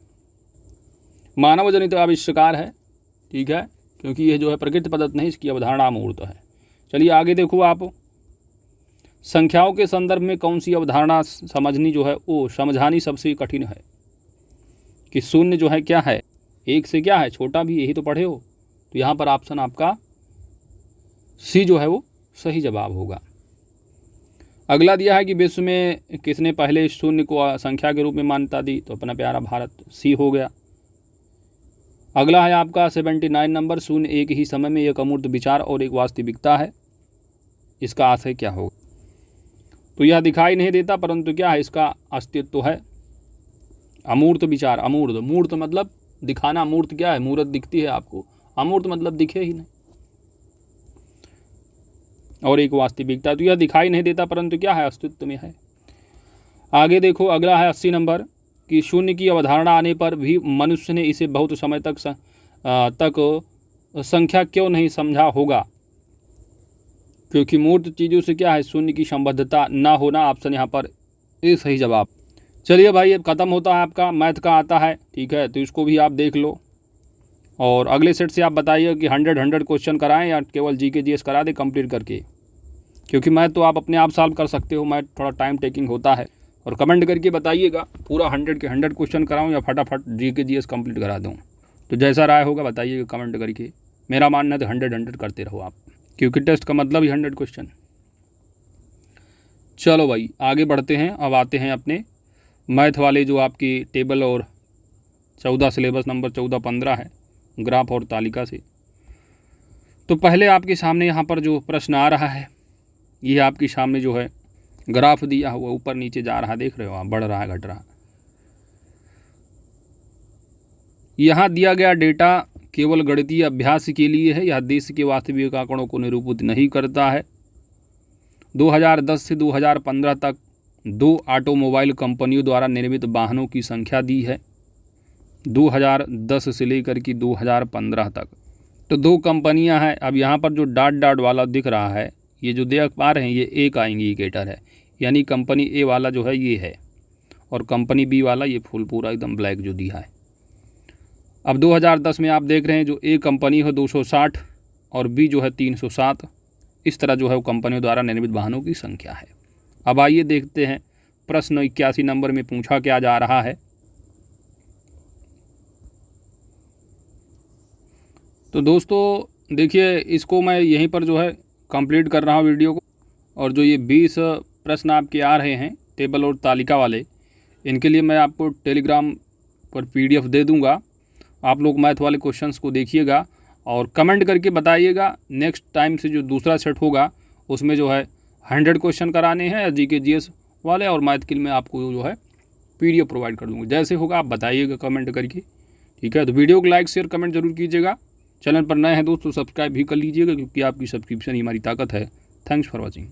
मानव जनित आविष्कार है। ठीक है, क्योंकि यह जो है प्रकृति प्रदत्त नहीं, इसकी अवधारणा अमूर्त है। चलिए आगे देखो आप, संख्याओं के संदर्भ में कौन सी अवधारणा समझनी जो है वो समझानी सबसे कठिन है। कि शून्य जो है क्या है, एक से क्या है छोटा भी, यही तो पढ़े हो। तो यहाँ पर ऑप्शन आपका सी जो है वो सही जवाब होगा। अगला दिया है कि विश्व में किसने पहले शून्य को संख्या के रूप में मान्यता दी, तो अपना प्यारा भारत, सी हो गया। अगला है आपका 79 नंबर, शून्य एक ही समय में एक अमूर्त विचार और एक वास्तविकता है, इसका आशय क्या होगा? तो यह दिखाई नहीं देता परंतु क्या है, इसका अस्तित्व है। अमूर्त विचार, अमूर्त, मूर्त मतलब दिखाना, मूर्त क्या है, मूर्त दिखती है आपको, अमूर्त मतलब दिखे ही नहीं, और एक वास्तविकता। तो यह दिखाई नहीं देता परंतु क्या है, अस्तित्व में है। आगे देखो, अगला है 80 नंबर कि शून्य की अवधारणा आने पर भी मनुष्य ने इसे बहुत समय तक संख्या क्यों नहीं समझा होगा? क्योंकि मूर्त चीज़ों से क्या है, शून्य की संबद्धता ना होना। ऑप्शन यहाँ पर ए सही जवाब। चलिए भाई, अब ख़त्म होता है आपका मैथ का आता है। ठीक है, तो इसको भी आप देख लो, और अगले सेट से आप बताइए कि 100 क्वेश्चन कराएं या केवल जीके जीएस करा दे कंप्लीट करके, क्योंकि मैथ तो आप अपने आप सॉल्व कर सकते हो, मैथ थोड़ा टाइम टेकिंग होता है। और कमेंट करके बताइएगा पूरा 100 के 100 क्वेश्चन कराऊं या फटाफट जीके जीएस कंप्लीट करा दूं। तो जैसा राय होगा बताइएगा कमेंट करके। मेरा मानना है तो 100 करते रहो आप, क्योंकि टेस्ट का मतलब ही 100 क्वेश्चन। चलो भाई आगे बढ़ते हैं। अब आते हैं अपने मैथ वाले जो आपकी टेबल और 14 सिलेबस नंबर 14-15 है, ग्राफ और तालिका से। तो पहले आपके सामने यहाँ पर जो प्रश्न आ रहा है, ये आपके सामने जो है ग्राफ दिया हुआ ऊपर नीचे जा रहा, देख रहे हो आप, बढ़ रहा है घट रहा। यहाँ दिया गया डेटा केवल गणितीय अभ्यास के लिए है, यह देश के वास्तविक आंकड़ों को निरूपित नहीं करता है। 2010 से 2015 तक 2 ऑटोमोबाइल कंपनियों द्वारा निर्मित वाहनों की संख्या दी है, 2010 से लेकर के 2015 तक। तो 2 कंपनियां हैं। अब यहाँ पर जो डॉट डॉट वाला दिख रहा है, ये जो देख पा रहे हैं, ये ए का इंडिकेटर है, यानी कंपनी ए वाला जो है ये है, और कंपनी बी वाला ये फुल पूरा एकदम ब्लैक जो दिया है। अब 2010 में आप देख रहे हैं जो ए कंपनी है 260 और बी जो है 307, इस तरह जो है वो कंपनियों द्वारा निर्मित वाहनों की संख्या है। अब आइए देखते हैं प्रश्न 81 नंबर में पूछा क्या जा रहा है। तो दोस्तों देखिए इसको मैं यहीं पर जो है कंप्लीट कर रहा हूँ वीडियो को। और जो ये 20 प्रश्न आपके आ रहे हैं टेबल और तालिका वाले, इनके लिए मैं आपको टेलीग्राम पर PDF दे दूँगा। आप लोग मैथ वाले क्वेश्चंस को देखिएगा और कमेंट करके बताइएगा नेक्स्ट टाइम से जो दूसरा सेट होगा उसमें जो है 100 क्वेश्चन कराने हैं या GK GS वाले, और मैथ के लिए मैं आपको जो है PDF प्रोवाइड कर दूँगा। जैसे होगा आप बताइएगा कमेंट करके, ठीक है। तो वीडियो को लाइक शेयर कमेंट जरूर कीजिएगा। चैनल पर नए हैं दोस्तों सब्सक्राइब भी कर लीजिएगा, क्योंकि आपकी सब्सक्रिप्शन ही हमारी ताकत है। Thanks for watching.